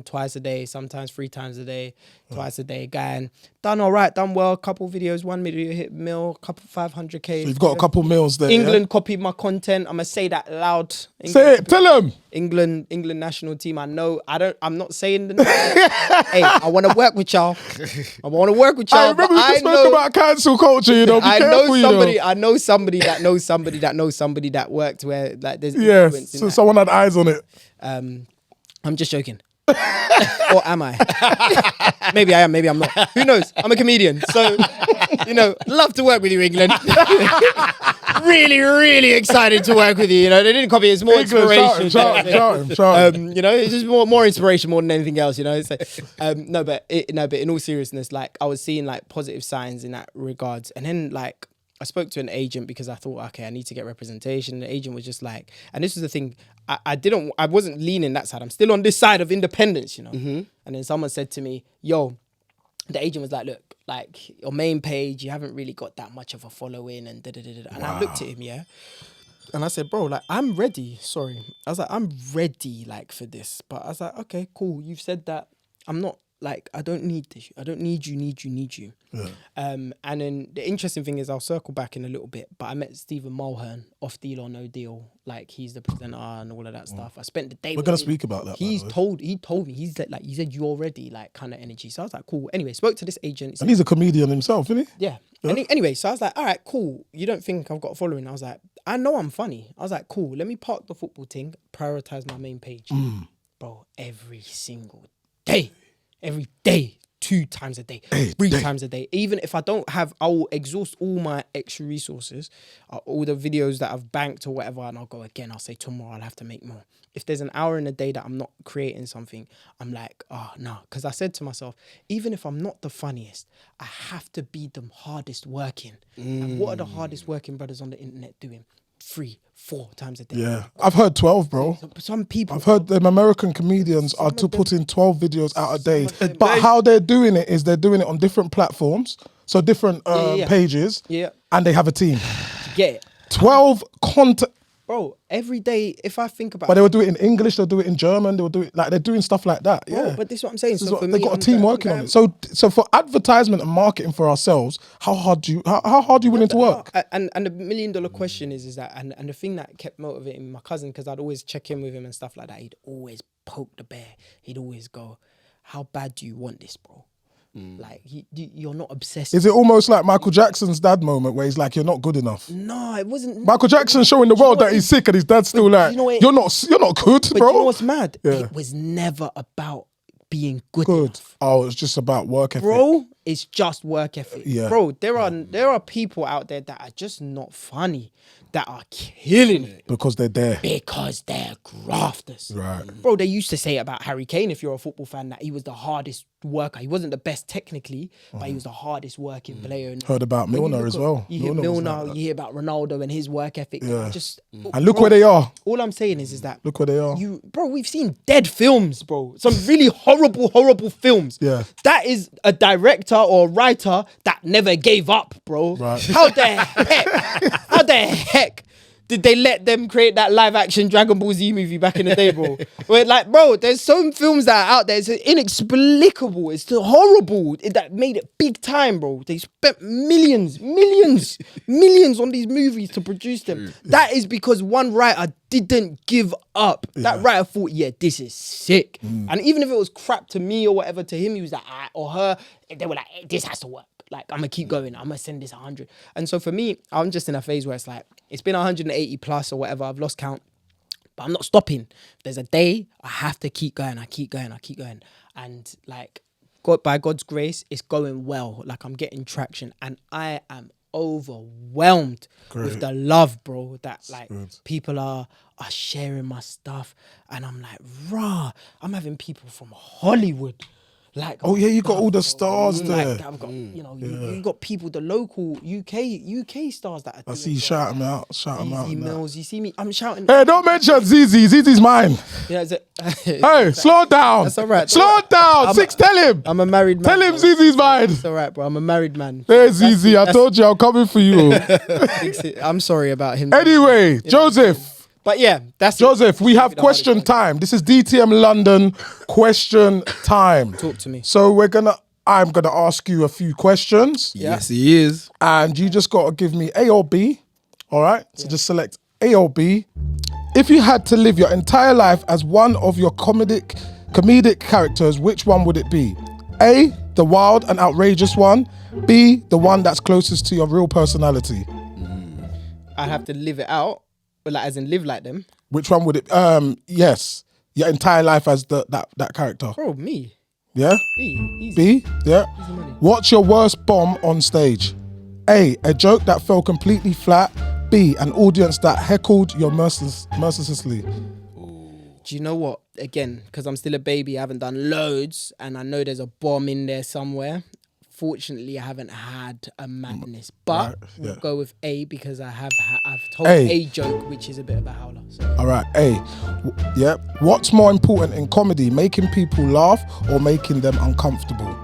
twice a day, sometimes 3 times a day, twice a day, going. Done all right, done well, couple videos, 1 video hit mil, couple 500K. So you've got a couple mils there. England copied my content. I'm gonna say that loud. Say it, tell them. England national team. I'm not saying the name. Hey, I want to work with y'all. I remember we spoke about cancel culture, Be careful, I know somebody that knows somebody that knows somebody that worked where, like, there's influence in that. Someone had eyes on it. I'm just joking. Or am I? Maybe I am, maybe I'm not. Who knows? I'm a comedian. So, love to work with you, England. Really, really excited to work with you. They didn't copy it. It's more inspiration. Shout him. It's just more inspiration more than anything else, It's like, but in all seriousness, like, I was seeing like positive signs in that regards. And then, like, I spoke to an agent because I thought, okay, I need to get representation. The agent was just like, and this was the thing, I wasn't leaning that side. I'm still on this side of independence, And then someone said to me, yo, the agent was like, look, like, your main page, you haven't really got that much of a following and da-da-da-da. And I looked at him, yeah. And I said, bro, like, I'm ready. Sorry. I was like, I'm ready, like, for this. But I was like, okay, cool. You've said that. I'm not Like, I don't need this. I don't need you. Yeah. And then the interesting thing is, I'll circle back in a little bit, but I met Stephen Mulhern off Deal or No Deal. Like, he's the presenter and all of that stuff. I spent the day. We're gonna speak about that. He told me, he's like, you said you already like kind of energy. So I was like, cool. Anyway, spoke to this agent. And he's a comedian himself, isn't he? Yeah. Anyway, so I was like, all right, cool. You don't think I've got a following? I was like, I know I'm funny. I was like, cool. Let me park the football thing, prioritize my main page. Bro, every single day. Every day, 2 times a day, 3 times a day. Even if I don't have, I'll exhaust all my extra resources, all the videos that I've banked or whatever, and I'll go again. I'll say tomorrow I'll have to make more. If there's an hour in a day that I'm not creating something, I'm like, oh no. Because I said to myself, even if I'm not the funniest, I have to be the hardest working. And what are the hardest working brothers on the internet doing? 3, 4 times a day. Yeah, I've heard 12, bro. Some people. I've heard them American comedians are to put in 12 videos out a day. But how they're doing it is they're doing it on different platforms, so different pages. Yeah. And they have a team. Get it. 12 content. Bro, every day, if I think about But they will do it in English, they'll do it in German, they'll do it, like, they're doing stuff like that. Bro, Yeah. but this is what I'm saying. So for They've me, got a team working on it. So for advertisement and marketing for ourselves, how hard are you willing to work? And the $1 million question is that, and the thing that kept motivating my cousin, because I'd always check in with him and stuff like that, he'd always poke the bear. He'd always go, how bad do you want this, bro? Like, you're not obsessed. Is it almost like Michael Jackson's dad moment where he's like, you're not good enough? No, it wasn't. Michael Jackson showing the world that he's sick and his dad's still like, you're not good, but bro. you know what's mad? Yeah. It was never about being good enough. Oh, it's just about work ethic. Bro, it's just work ethic. Yeah. Bro, there are people out there that are just not funny, that are killing it. Because they're there. Because they're grafters. Right. Bro, they used to say about Harry Kane, if you're a football fan, that he was the hardest worker. He wasn't the best technically, but he was the hardest working player. And Heard about Milner as well. You hear Milner, you hear about Ronaldo and his work ethic. Yeah. And look where they are. All I'm saying is that Look where they are. bro, we've seen dead films, bro. Some really horrible films. Yeah. That is a director or a writer that never gave up, bro. Right. How the heck did they let them create that live action Dragon Ball Z movie back in the day, bro? Where, like, bro, there's some films that are out there, it's inexplicable, it's horrible, that made it big time, bro. They spent millions on these movies to produce them. That is because one writer didn't give up. That writer thought, yeah, this is sick. And even if it was crap to me or whatever, to him, he was like, or her, they were like, hey, this has to work. Like, I'm gonna keep going. I'm gonna send this 100. And so for me, I'm just in a phase where it's like, it's been 180 plus or whatever. I've lost count, but I'm not stopping. There's a day I have to keep going. I keep going. And like, by God's grace, it's going well. Like, I'm getting traction, and I am overwhelmed with the love, bro. That like people are sharing my stuff, and I'm like, rah. I'm having people from Hollywood. Like, oh yeah, you got all the stars there. Like, I've got, you got people, the local UK stars that are I see you shout them out. Easy Mills, you see me, I'm shouting. Hey, don't mention Zizi's mine. Yeah, hey, slow down. That's all right. Slow down. Tell him. I'm a married man. Tell him Zizi's mine. It's all right, bro. I'm a married man. Hey, Zizi, I told you I'm coming for you. I'm sorry about him. Anyway, Joseph. But yeah, that's Joseph, we have question time. This is DTM London question time. Talk to me. So I'm gonna ask you a few questions. Yes, he is. And you just gotta give me A or B. All right? So just select A or B. If you had to live your entire life as one of your comedic characters, which one would it be? A, the wild and outrageous one. B, the one that's closest to your real personality. I'd have to live it out. But like, as in live like them. Which one would it? Yes, your entire life as that character. Bro, me. Yeah. B. Easy. B. Yeah. Easy money. What's your worst bomb on stage? A joke that fell completely flat. B, an audience that heckled your mercilessly. Do you know what? Again, because I'm still a baby, I haven't done loads, and I know there's a bomb in there somewhere. Fortunately, I haven't had a madness, but we'll go with A because I've told a joke, which is a bit of a howler. So. All right, A. Yeah. What's more important in comedy, making people laugh or making them uncomfortable?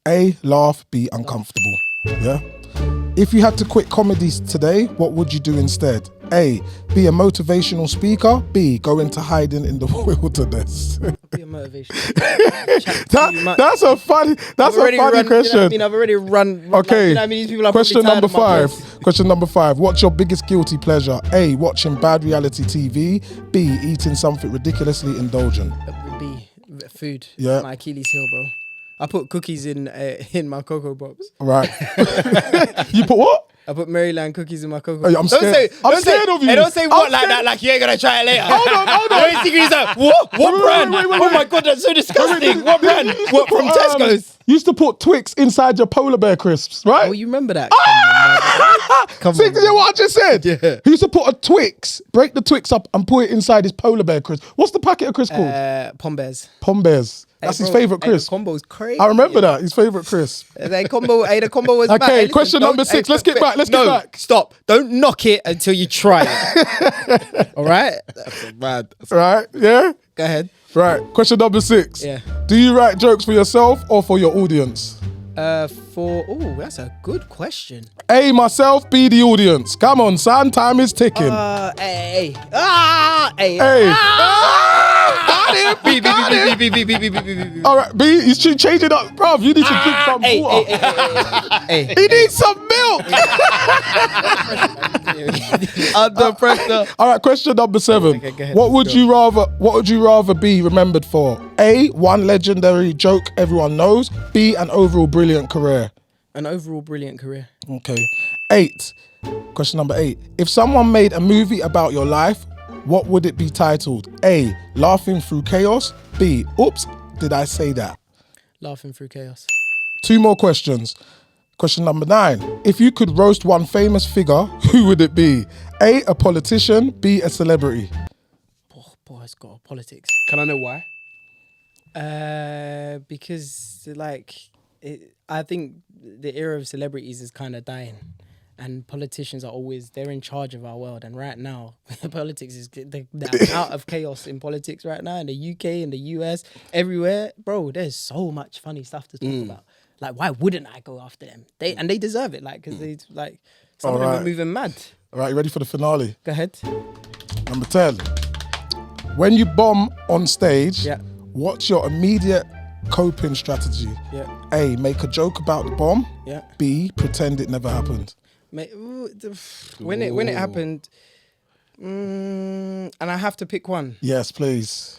A, laugh. B, uncomfortable. Yeah. If you had to quit comedy today, what would you do instead? A, be a motivational speaker. B, go into hiding in the wilderness. Be a motivation. That's a funny question. You know, I've already run. Okay. You know what I mean? These people are Question probably number tired of my 5. voice. Question number 5. What's your biggest guilty pleasure? A. Watching bad reality TV. B. Eating something ridiculously indulgent. B, food. Yeah. My Achilles heel, bro. I put cookies in my Cocoa Pops. Right. You put what? I put Maryland cookies in my Cocoa Hey, Pops. I'm scared. I'm scared of you. Hey, don't say what I'm like scared. that, like you ain't gonna try it later. Hold on. Don't think he's like, what brand? wait. Oh my God, that's so disgusting. What brand? What, from Tesco's? You used to put Twix inside your polar bear crisps, right? Oh, you remember that? Come See, on, you know what I just said? Yeah. He used to put a Twix, break the Twix up and put it inside his polar bear crisp. What's the packet of crisps called? Pom Bears. Pom Bears. That's his favourite The crisp. combo's crazy. I remember that, his favourite crisp. The combo was mad. Okay, Hey, listen, question don't- number 6. hey, Let's get back. Let's no, get back. Stop. Don't knock it until you try it. All right? That's mad. Right? Yeah? Go ahead. Right. Question number 6. Yeah. Do you write jokes for yourself or for your audience? That's a good question. A, myself, B, the audience. Come on, son, time is ticking. Hey. Hey. Got him. Got him. Hey. All right, B, he's changing it up. Bruv, you need to drink some water. Hey. He needs some milk. Under pressure. All right, question number 7. Okay, go ahead. What would you rather be remembered for? A, one legendary joke everyone knows. B, an overall brilliant career. An overall brilliant career. Okay. 8. Question number 8. If someone made a movie about your life, what would it be titled? A, Laughing Through Chaos. B, Oops, did I say that? Laughing through chaos. 2 more questions. Question number 9. If you could roast one famous figure, who would it be? A, a politician. B, a celebrity. Oh, boy, it's got politics. Can I know why? Because I think the era of celebrities is kind of dying, and politicians are they're in charge of our world. And right now, politics is they're out of chaos in politics right now in the UK, in the US, everywhere, bro. There's so much funny stuff to talk about. Like, why wouldn't I go after them? They deserve it, like, because they some of them are moving mad. All right, you ready for the finale? Go ahead. Number 10. When you bomb on stage, Yeah. what's your immediate coping strategy? Yeah. A, make a joke about the bomb. Yeah. B, pretend it never happened. When it happened, and I have to pick one. Yes, please.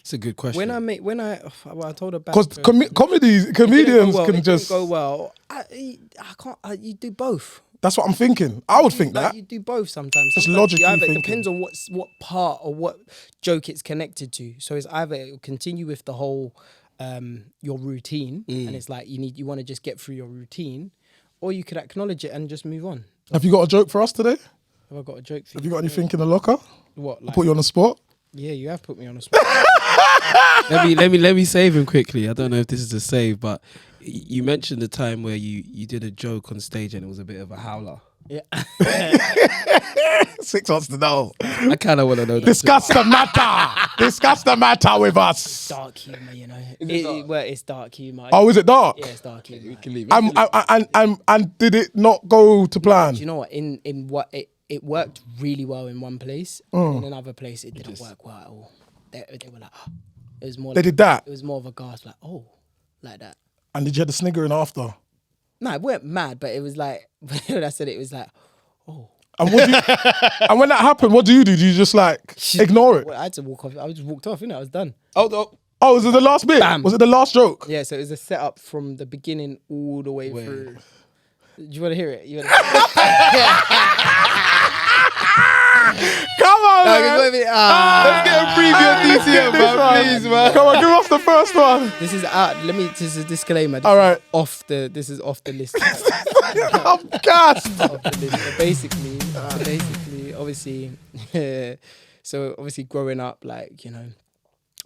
It's a good question. I told her back. Because comedians can it just... didn't go well. I can't. You do both. That's what I'm thinking. I would think Like, that. you do both sometimes. Just Sometimes logically it thinking. depends on what part or what joke it's connected to. So it's either it will continue with the whole your routine, and it's like you want to just get through your routine, or you could acknowledge it and just move on. Have you got a joke for us today? Have I got a joke for you? Have you got anything in the locker? What? Like, Put you on the spot? yeah, you have put me on the spot. let me save him quickly. I don't know if this is a save, but you mentioned the time where you did a joke on stage and it was a bit of a howler. Yeah. 6 wants to know. I kind of want to know that. Discuss the matter. Discuss the matter with us. Dark humour, you know. Well, it's dark humour. Oh, is it dark? Yeah, it's dark humour. We can leave it. And did it not go to plan? Do you know what? In what it worked really well in one place, and in another place it didn't work well at all. They were like, oh. It was more. They did that? It was more of a gasp, like, oh, like that. And did you have the sniggering after? No, it weren't mad, but it was like when I said it was like, oh. And and when that happened, what do you do? Do you just like ignore it? Well, I had to walk off. I just walked off, innit? I was done. Oh, Oh, was it the last bit? Bam. Was it the last joke? Yeah, so it was a setup from the beginning all the way through. Do you want to hear it? Come on, man. let's get a preview of DTM, man. Please, man. Come on, give us the first one. This is out. This is a disclaimer. This All right. This is off the list. I'm gassed. Off the list. But basically, obviously, so obviously growing up, like, you know,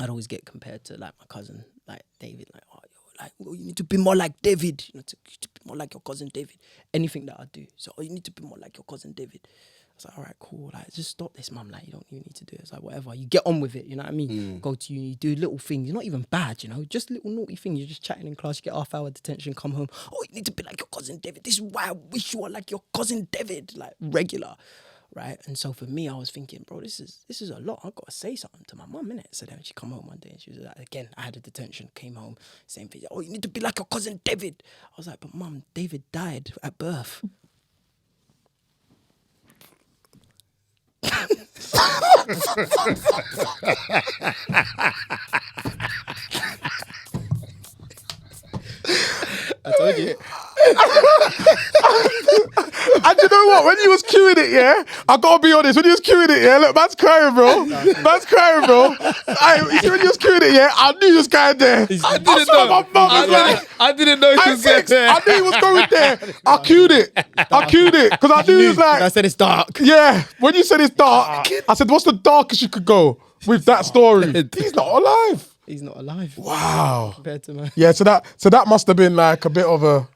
I'd always get compared to like my cousin, like David, like, oh, you need to be more like David. You know, to be more like your cousin David. Anything that I do, so you need to be more like your cousin David. I was like, all right, cool. Like, just stop this, mum. Like, you don't even need to do it. It's like, whatever. You get on with it. You know what I mean? Go to uni, do little things. You're not even bad, you know? Just little naughty things. You're just chatting in class. You get half-hour detention, come home. Oh, you need to be like your cousin David. This is why I wish you were like your cousin David. Like, regular. right? And so for me, I was thinking, bro, this is a lot. I've got to say something to my mum, innit? So then she come home one day and she was like, again, I had a detention, came home, same thing. Oh, you need to be like your cousin David. I was like, but mum, David died at birth. I told you. And you know what? When you was queuing it, yeah, I gotta be honest. When you was queuing it, yeah, look, man's crying, bro. Man's crying, bro. You see when you was queuing it, yeah, I knew he was going there. I didn't know. My mum was like, I didn't know he was going there. I knew he was going there. I queued it because I knew he was like. I said it's dark. Yeah, when you said it's dark, I said, what's the darkest you could go with that story? He's not alive. He's not alive. Wow. Compared to my... Yeah, so that must have been like a bit of a...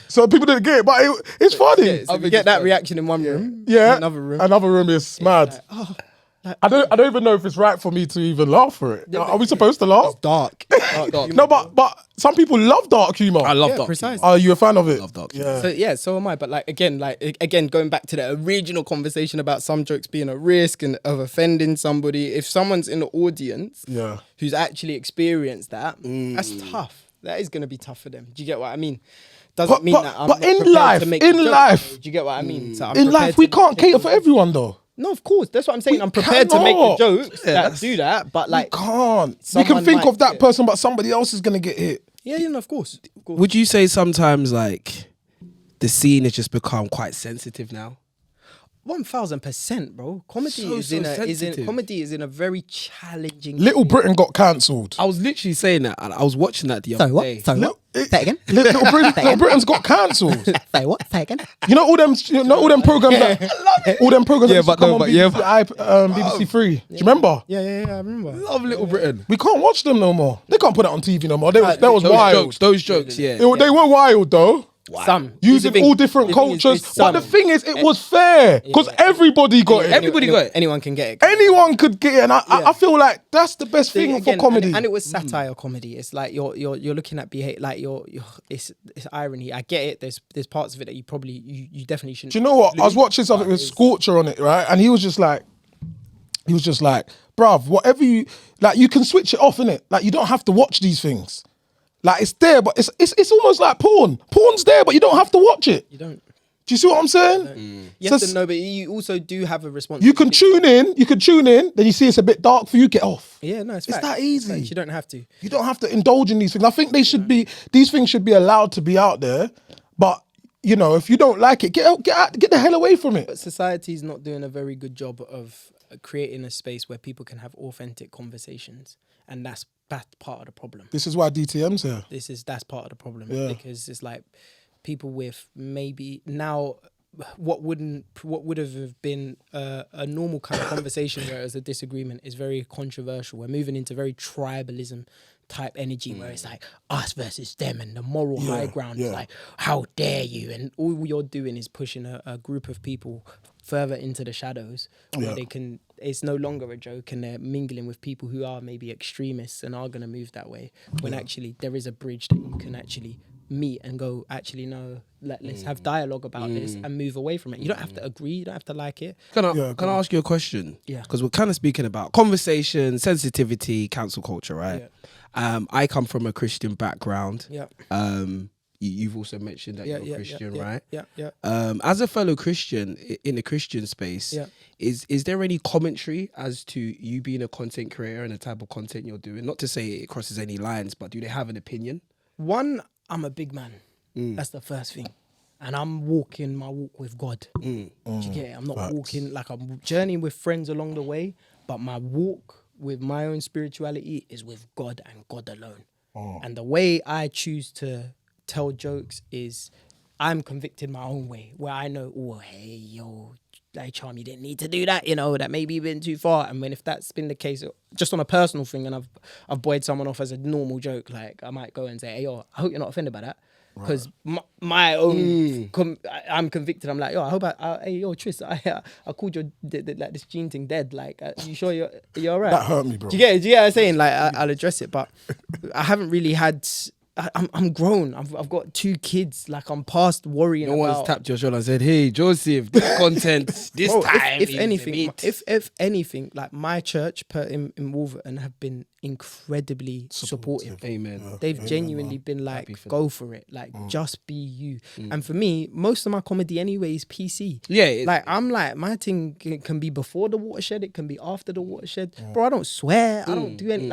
So people didn't get it, but it's funny. Yeah, so we get that reaction in one room. Yeah, another room is mad. Like, oh, like, I don't even know if it's right for me to even laugh for it. Are we supposed to laugh? it's dark. Dark. No, but some people love dark humor. I love Yeah, dark. precisely. Are you a fan of it? Love dark. Yeah. So am I. But again, going back to the original conversation about some jokes being a risk and of offending somebody. If someone's in the audience, who's actually experienced that, that's tough. That is going to be tough for them. Do you get what I mean? Doesn't mean that I'm but not in prepared life, to make in the joke. life, Do you get what I mean? So I'm in prepared life, we to can't take cater the for joke. everyone though. No, of course. That's what I'm saying. I'm prepared to cannot. make the jokes that do that, but like, We can't. We someone can think might of that get- person, but somebody else is gonna get hit. yeah, no, of course. Of course. Would you say sometimes like the scene has just become quite sensitive now? 1000%, bro. Comedy So comedy is sensitive. in a very challenging. Little Britain got cancelled. I was literally saying that, and I was watching that the other day. Sorry, what? Say it again. Little Britain's got cancelled. Say what? Say it again. You know all them programs that all them programs Yeah, that used to but come no, on but BBC, yeah, BBC Three. Do you remember? Yeah, I remember. Love Little Britain. We can't watch them no more. They can't put that on TV no more. That was Those wild. Those jokes, yeah. They were wild though. Some Using all different cultures. But the thing is, it was fair because everybody got it. Everybody got it. Anyone can get it. Anyone could get it, and I feel like that's the best thing for comedy. and it was satire comedy. It's like you're looking at behavior, like it's irony. I get it. There's parts of it that you definitely shouldn't. Do you know what? I was watching something with Scorcher on it, right? And he was just like, bruv, whatever you like, you can switch it off, innit? Like you don't have to watch these things. Like it's there, but it's almost like porn. Porn's there, but you don't have to watch it. You don't. Do you see what I'm saying? You have to know, but you also do have a responsibility. You can tune in, then you see it's a bit dark for you, get off. Yeah, no, it's that easy. You don't have to. You don't have to indulge in these things. I think these things should be allowed to be out there, but you know, if you don't like it, get out, get the hell away from it. But society's not doing a very good job of creating a space where people can have authentic conversations, and that's part of the problem. This is why DTM's here. That's part of the problem, because it's like people with maybe now what would have been a normal kind of conversation where it was a disagreement is very controversial. We're moving into very tribalism type energy where it's like us versus them, and the moral high ground is like, how dare you? And all you're doing is pushing a group of people further into the shadows where they can, it's no longer a joke, and they're mingling with people who are maybe extremists and are going to move that way, when actually there is a bridge that you can actually meet and go, actually no, let's have dialogue about this and move away from it. You don't have to agree, you don't have to like it. Can I ask you a question? Yeah. Because we're kind of speaking about conversation, sensitivity, cancel culture, right? Yeah. I come from a Christian background. Yeah. You've also mentioned that you're a Christian, right? Yeah. As a fellow Christian in the Christian space, is there any commentary as to you being a content creator and the type of content you're doing? Not to say it crosses any lines, but do they have an opinion? One, I'm a big man. That's the first thing. And I'm walking my walk with God. Do you get it? I'm not walking, like I'm journeying with friends along the way, but my walk with my own spirituality is with God and God alone. And the way I choose to tell jokes is I'm convicted my own way, where I know, oh, hey, yo, hey, Charm, you didn't need to do that, you know, that maybe been too far. And if that's been the case, just on a personal thing, and I've buoyed someone off as a normal joke, like I might go and say, hey, yo, I hope you're not offended by that. Because my own, I'm convicted. I'm like, yo, I hope hey, yo, Tris, I called your like this gene thing dead. Like, you sure you're all right? That hurt me, bro. Do you get what I'm saying? Like, I'll address it, but I haven't really had I'm grown. I've got 2 kids. Like, I'm past worrying No about. one's tapped your shoulder and said, "Hey, Joseph, this content this Bro, time." if anything, if anything, like my church in Wolverton have been incredibly supportive. Amen. They've genuinely been like, go for it. Like, just be you. And for me, most of my comedy anyway is PC. Yeah, Like, I'm like, my thing can be before the watershed. It can be after the watershed. Bro, I don't swear. I don't do any,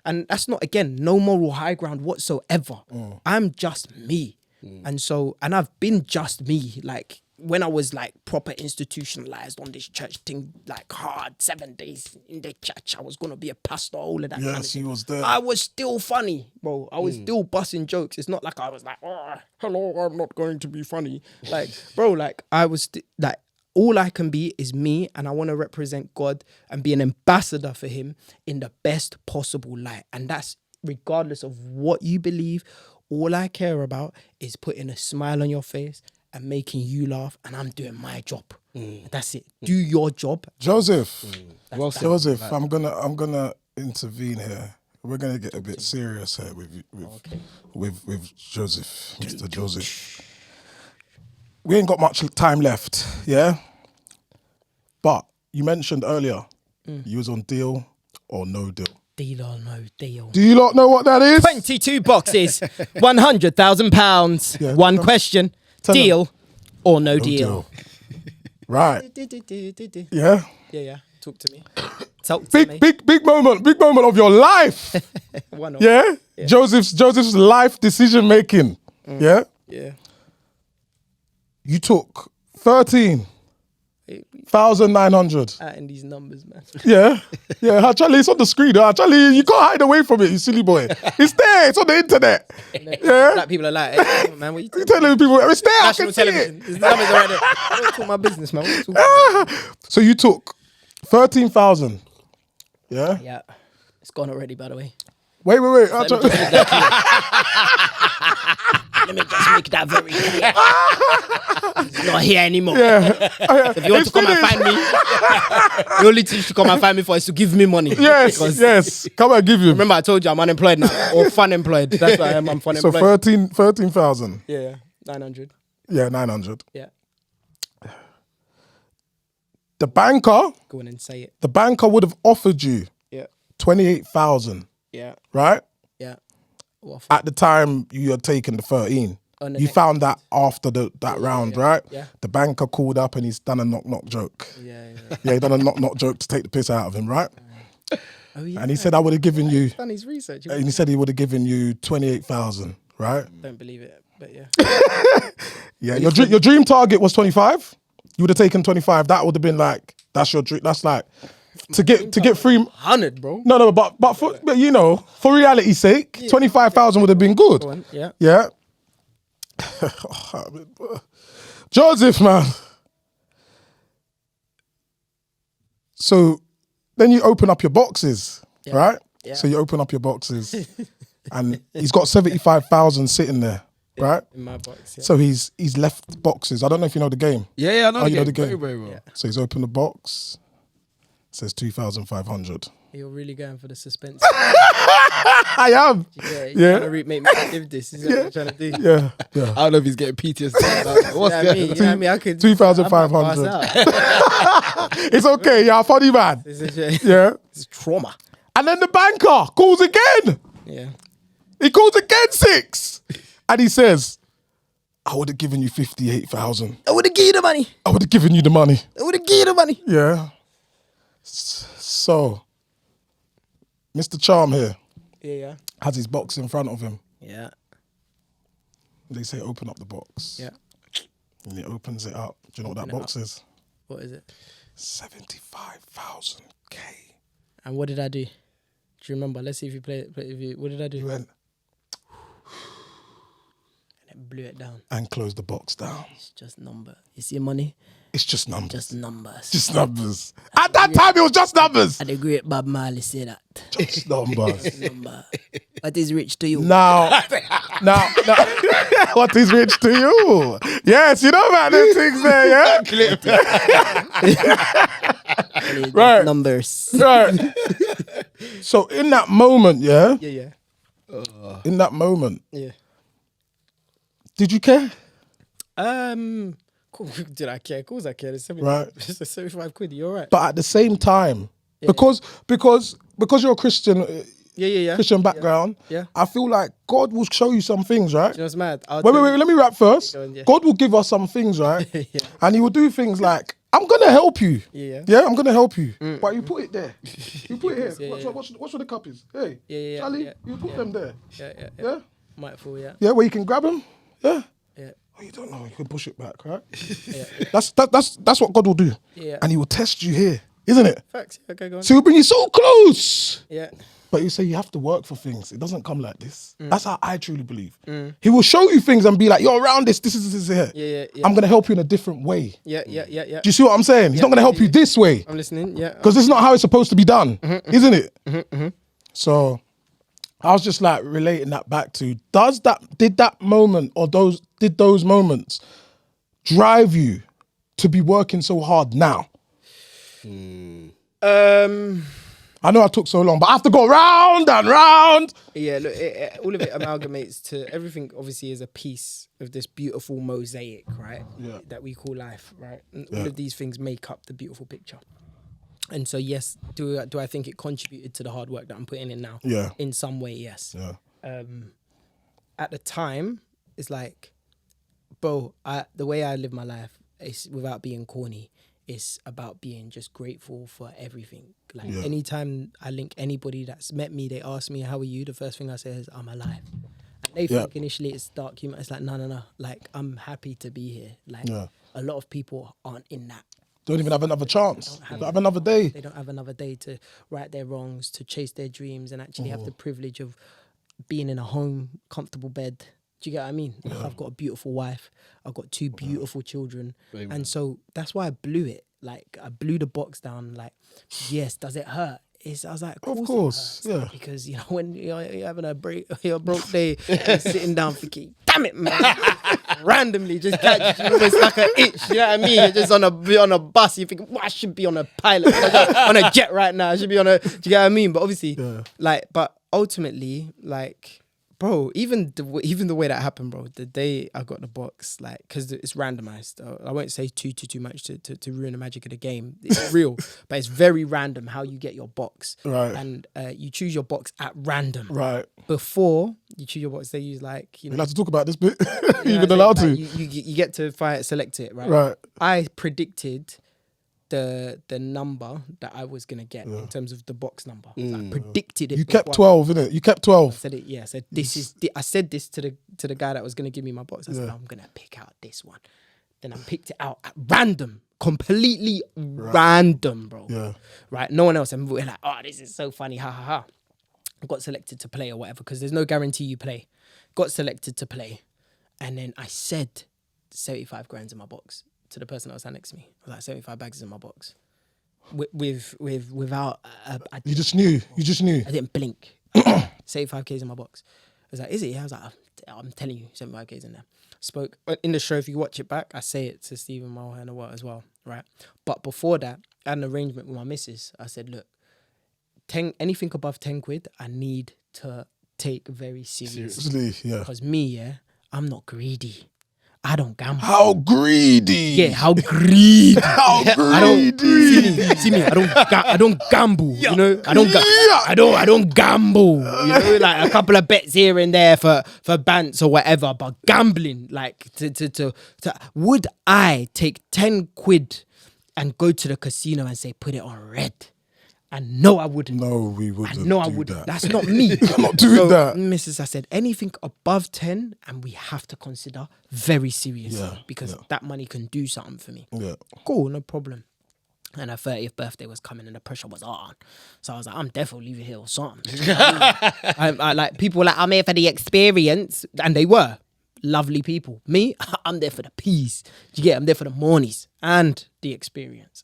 and that's not, again, no moral high ground whatsoever. I'm just me. And so, and I've been just me. Like, when I was like proper institutionalized on this church thing, like hard 7 days in the church, I was gonna be a pastor, all of that. Yes, he was there. I was still funny, bro. I was still busting jokes. It's not like I was like, hello, I'm not going to be funny. Like, bro, like I was like, all I can be is me, and I want to represent God and be an ambassador for Him in the best possible light. And that's regardless of what you believe. All I care about is putting a smile on your face and making you laugh, and I'm doing my job. That's it. Do your job. Joseph, Well said. Joseph, I'm gonna intervene here. We're gonna get a bit serious here with Joseph, Mr. Joseph. We ain't got much time left, yeah. But you mentioned earlier you was on Deal or No Deal. Deal or no deal. Do you not know what that is? 22 boxes, £100,000. Yeah, One question: deal or no deal? Right. Yeah. Yeah. Talk to me. Talk to me. Big moment of your life. One off. Yeah? Joseph's life decision making. Yeah. Yeah. You took 13,900. Adding these numbers, man. Yeah. Actually, it's on the screen. Actually, you can't hide away from it, you silly boy. It's there. It's on the internet. Yeah. Black people are like, hey, man, what you You're telling people it's there. National I can television. see it. The numbers are right there. I don't talk my business, man. What you talking about? So you took 13,000. Yeah. Yeah. It's gone already, by the way. Wait. Let me just make that very clear. It's not here anymore. Yeah. If you want to come and find me, the only thing you should come and find me for is to give me money. Yes. Come and give you. Remember, I told you I'm unemployed now, or fun employed. That's why I'm fun So employed. 13,000. Yeah, 900. Yeah, 900. Yeah, The banker go on and say it. would have offered you Yeah, 28,000, yeah, right? yeah. What for? At the time you had taken the 13. On the You next- found that after that round, right? yeah. The banker called up and he's done a knock joke. Yeah. Yeah, he done a knock joke to take the piss out of him, right? Oh yeah. And he said I would have given you, He's done his research. and he said he would have given you 28,000, right? Don't believe it, but yeah. Yeah, your dream target was 25. You would have taken 25. That would have been like, that's your dream. That's like to get free. 100, bro. No, but you know, for reality's sake, 25,000 would have been good. Go on, yeah. Yeah. Joseph, man. So then you open up your boxes, right? Yeah. So you open up your boxes and he's got 75,000 sitting there, right? In my box, yeah. So he's left boxes. I don't know if you know the game. Yeah, I know. You know the Very, game. very well. Yeah. So he's opened the box. Says 2,500. You're really going for the suspense. I am. You're Yeah. trying to make me give this. Is that what you're trying to do? Yeah. I don't know if he's getting PTSD. What's You know what I that? mean? You know what I mean? I could 2,500. I might pass out. It's okay. Yeah, funny man. Yeah. It's trauma. And then the banker calls again. Yeah. He calls again 6. And he says, I would have given you 58,000. I would have given you the money. I would have given you the money. I would have given you the money. Yeah. So, Mr. Charm here Yeah. has his box in front of him. Yeah. They say, open up the box. Yeah. And he opens it up. Do you know what that Open it box is? What is it? 75,000K. And what did I do? Do you remember? Let's see if you play it. What did I do? You went And it blew it down. and closed the box down. It's just number. You see money? It's just numbers. Just numbers. Just numbers. At that time, it was just numbers. And the great Bob Marley say that. Just numbers. Number. What is rich to you? Now, what is rich to you? Yes, you know about them things there, yeah? Right. Numbers. Right. So in that moment, yeah, Yeah. in that moment, Yeah. did you care? Cool. Did I care? Of course I care. It's 75, Right. It's a 75 quid. You're right. But at the same time, because you're a Christian, Yeah. Christian background, Yeah. I feel like God will show you some things, right? You know what's mad? Wait, let me rap first. Go on, yeah. God will give us some things, right? Yeah. And he will do things like, I'm going to help you. Yeah. Yeah, I'm going to help you. But you put it there. You put it here. Yeah, Watch where the cup is. Hey, Yeah. Charlie, you put them there. Yeah. Yeah? Might fall, yeah. Yeah, where you can grab them. Yeah. Yeah. Oh, you don't know. You can push it back, right? Yeah. That's what God will do. Yeah. And he will test you here, isn't it? Facts. Okay, go on. So he'll bring you so close. Yeah. But you say you have to work for things. It doesn't come like this. That's how I truly believe. He will show you things and be like, you're around this is here. Yeah. I'm going to help you in a different way. Yeah. Do you see what I'm saying? He's not going to help you this way. I'm listening. Yeah. Because this is not how it's supposed to be done, isn't it? So I was just like relating that back to, did that moment or did those moments drive you to be working so hard now? I know I took so long, but I have to go round and round. Yeah, look, all of it amalgamates to everything. Obviously, is a piece of this beautiful mosaic, right? Yeah. That we call life, right? And all of these things make up the beautiful picture. And so, yes, do I think it contributed to the hard work that I'm putting in now? Yeah. In some way, yes. Yeah. At the time, it's like, bro, the way I live my life is without being corny. It's about being just grateful for everything. Like anytime I link anybody that's met me, they ask me, how are you? The first thing I say is, I'm alive. And they think initially it's dark humor. It's like, no. Like, I'm happy to be here. Like, a lot of people aren't in that. Don't even have another chance. Don't have another day. They don't have another day to right their wrongs, to chase their dreams, and actually have the privilege of being in a home, comfortable bed. Do you get what I mean? I've got a beautiful wife. I've got 2 beautiful children. Amen. And so that's why I blew it. Like, I blew the box down. Like, yes, does it hurt? I was like, of course, it hurts. Because, you know, when you're having a broke day, you're sitting down thinking, damn it, man. Randomly just catch you. It's like an itch. You know what I mean? You're just on a bus. You think, I should be on a pilot. On a jet right now. I should be on a... Do you get what I mean? But obviously, but ultimately, like... Bro, even the way that happened, bro, the day I got the box, like, because it's randomized. I won't say too much to ruin the magic of the game. It's real, but it's very random how you get your box. Right. And you choose your box at random. Right. Before you choose your box, they use like, you know. You're allowed to talk about this bit. You're even allowed to. You get to select it, right? Right. I predicted the number that I was gonna get in terms of the box number. So I predicted it. You kept 12, innit? You kept 12. I said it. Yeah. I said I said this to the guy that was gonna give me my box. I said, I'm gonna pick out this one. Then I picked it out at random, completely random, bro. Yeah. Right. No one else. And we're like, oh, this is so funny. Ha ha ha. I got selected to play or whatever because there's no guarantee you play. Got selected to play, and then I said 75 grand in my box to the person that was sat next to me. I was like, 75 bags is in my box. Without... You just knew. I didn't blink. 75K's in my box. I was like, is it? Yeah. I was like, I'm telling you, 75K's in there. Spoke in the show, if you watch it back, I say it to Stephen Mulhern as well, right? But before that, I had an arrangement with my missus. I said, look, anything above 10 quid, I need to take very seriously. Yeah. Because me, I'm not greedy. I don't gamble. How greedy? Yeah, how greedy? How greedy? See me. I don't gamble. You know, I don't gamble. You know, like a couple of bets here and there for bants or whatever. But gambling, like to would I take 10 quid and go to the casino and say put it on red? And no, I wouldn't. No, we wouldn't. I wouldn't. That's not me. I'm not doing that. Mrs. I said, anything above 10, and we have to consider very seriously because that money can do something for me. Yeah. Cool, no problem. And her 30th birthday was coming and the pressure was on. So I was like, I'm definitely leaving here or something. I like, people were like, I'm here for the experience. And they were. Lovely people. Me, I'm there for the peas. You get? I'm there for the mornies and the experience.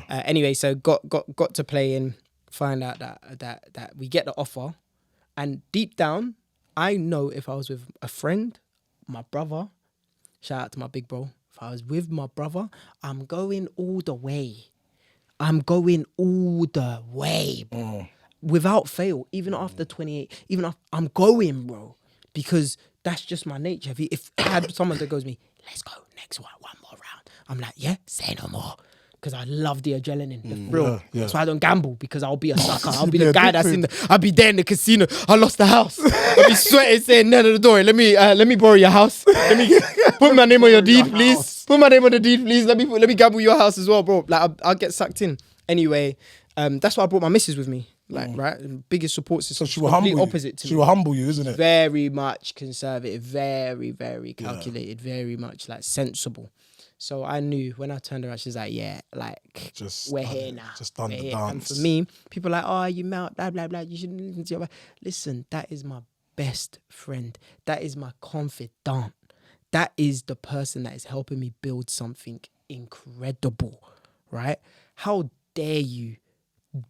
Anyway, so got to play in, find out that we get the offer, and deep down, I know if I was with a friend, my brother, shout out to my big bro. If I was with my brother, I'm going all the way. without fail, even after 28, even after I'm going, bro, because that's just my nature. If I had someone that goes to me, let's go next one more round, I'm like, yeah, say no more. Because I love the adrenaline, the thrill. So I don't gamble because I'll be a sucker. I'll be the guy that's I'll be there in the casino. I lost the house. I'll be sweating, saying, no, the door. Let me borrow your house. Let me put my name on your deed, please. Put my name on the deed, please. Let me gamble your house as well, bro. Like I'll get sucked in. Anyway, that's why I brought my missus with me. Like, right? Biggest support system. So she will humble you. Opposite to she will humble you, isn't it? Very much conservative, very, very calculated, very much like sensible. So I knew when I turned around, she's like, yeah, like, we're here now. Just done the dance. And for me, people are like, oh, you melt, blah, blah, blah. You shouldn't listen to your... Listen, that is my best friend. That is my confidant. That is the person that is helping me build something incredible, right? How dare you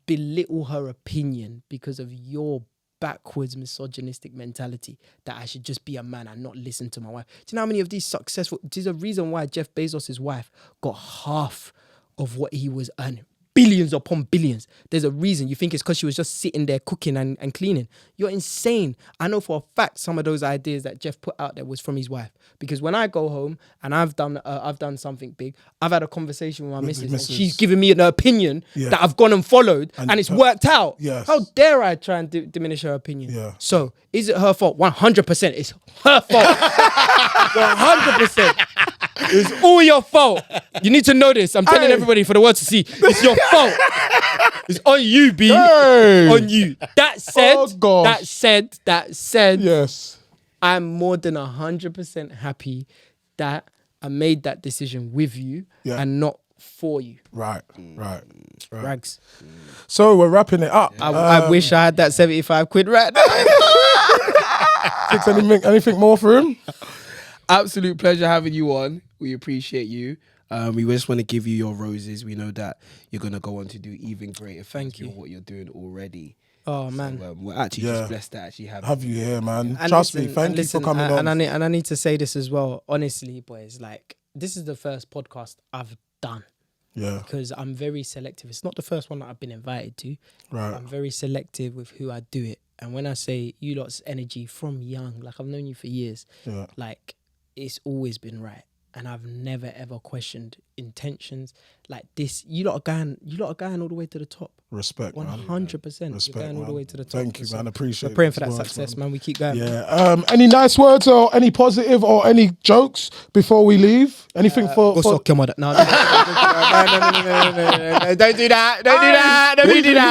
belittle her opinion because of your backwards misogynistic mentality that I should just be a man and not listen to my wife. Do you know how many of these successful... There's a reason why Jeff Bezos' wife got half of what he was earning. Billions upon billions. There's a reason. You think it's because she was just sitting there cooking and cleaning. You're insane. I know for a fact some of those ideas that Jeff put out there was from his wife. Because when I go home and I've done something big, I've had a conversation with my missus and she's given me an opinion that I've gone and followed and it's worked out. Yes. How dare I try and diminish her opinion? Yeah. So, is it her fault? 100%. It's her fault. 100%. It's all your fault. You need to know this. I'm telling everybody for the world to see. It's your fault. It's on you, B. Hey. On you. That said. Yes. I'm more than 100% happy that I made that decision with you and not for you. Right. Rags. So we're wrapping it up. I wish I had that 75 quid right now. Six, anything more for him? Absolute pleasure having you on. We appreciate you. We just want to give you your roses. We know that you're going to go on to do even greater. Thank you for what you're doing already. Oh, man. So, we're actually just blessed to actually have you here, man. And Trust me. Thank you for coming on. And I need to say this as well. Honestly, boys, like, this is the first podcast I've done. Yeah. Because I'm very selective. It's not the first one that I've been invited to. Right. I'm very selective with who I do it. And when I say you lot's energy from young, like I've known you for years, like it's always been right. And I've never ever questioned intentions like this. You lot are going all the way to the top. Respect, 100%. You're going all the way to the top. Thank you, man. Appreciate it. We're praying for that success, man. We keep going. Yeah. Any nice words or any positive or any jokes before we leave? Anything for... Go suck your mother. No. Don't do that. Don't do that.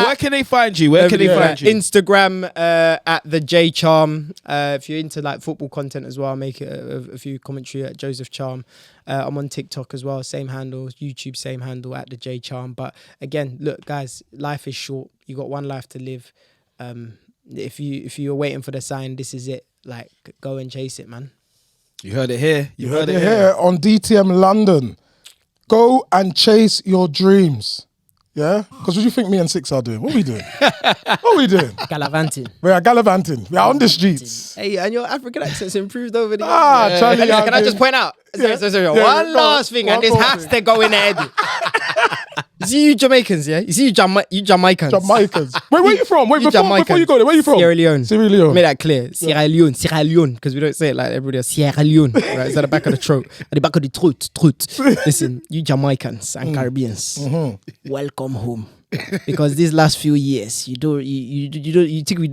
Where can they find you? Where can they find you? Instagram at the J Charm. If you're into like football content as well, I'll make a few commentary at Joseph Charm. I'm on TikTok as well, same handle. YouTube, same handle at the J Charm. But again, look, guys, life is short. You got one life to live. If you're waiting for the sign, this is it. Like, go and chase it, man. You heard it here. You heard it here on DTM London. Go and chase your dreams. Yeah? Because what do you think me and Six are doing? What are we doing? Gallivanting. We are gallivanting. We are on the streets. Hey, and your African accent's improved over the years. Charlie, can I just point out? One last thing, and this has to go in the edit. You see you Jamaicans, yeah? You see you Jamaicans. Wait, where are you from? Wait, before you go there, where are you from? Sierra Leone. Make that clear. Sierra Leone, because we don't say it like everybody else. Sierra Leone, right? It's at the back of the throat. At the back of the throat. Listen, you Jamaicans and Caribbeans, welcome home. Because these last few years, you think we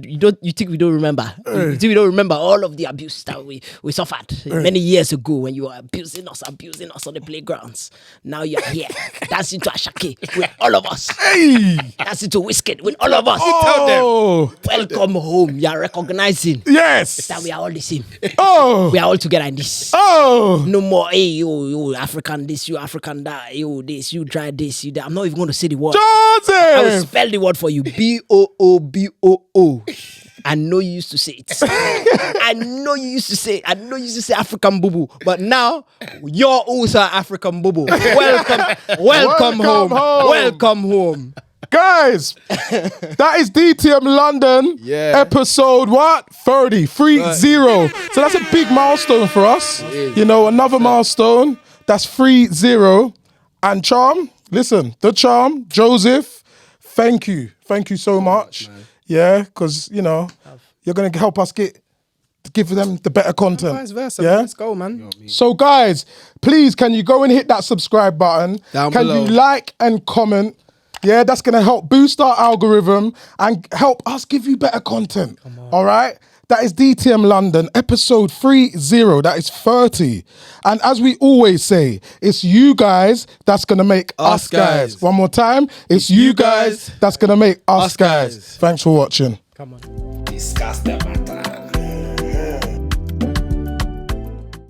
don't remember. You think we don't remember all of the abuse that we suffered many years ago when you were abusing us on the playgrounds. Now you're here, dancing to Ashake with all of us. Dancing to Wizkid with all of us. Tell them. Welcome home. You are recognizing that we are all the same. We are all together in this. No more, hey, you African this, you African that, you this, you try this, you that. I'm not even going to say the word. I will spell the word for you. B-O-O-B-O-O. I know you used to say it. I know you used to say African boo-boo. But now, you're also African boo-boo. Welcome home. Welcome home. Guys, that is DTM London, episode 30. So that's a big milestone for us. You know, another milestone. That's 30. And Charm, listen, the Charm, Joseph, thank you so much. Yeah, because you're gonna help us give them the better content. Vice versa. Yeah, Let's go, man. So guys, please, can you go and hit that subscribe button? Down can below. you like and comment? Yeah, that's gonna help boost our algorithm and help us give you better content. All right. That is DTM London, episode 30. That is 30. And as we always say, it's you guys that's going to make us guys. One more time. It's you guys that's going to make us guys. Thanks for watching. Come on. Discuss them, man.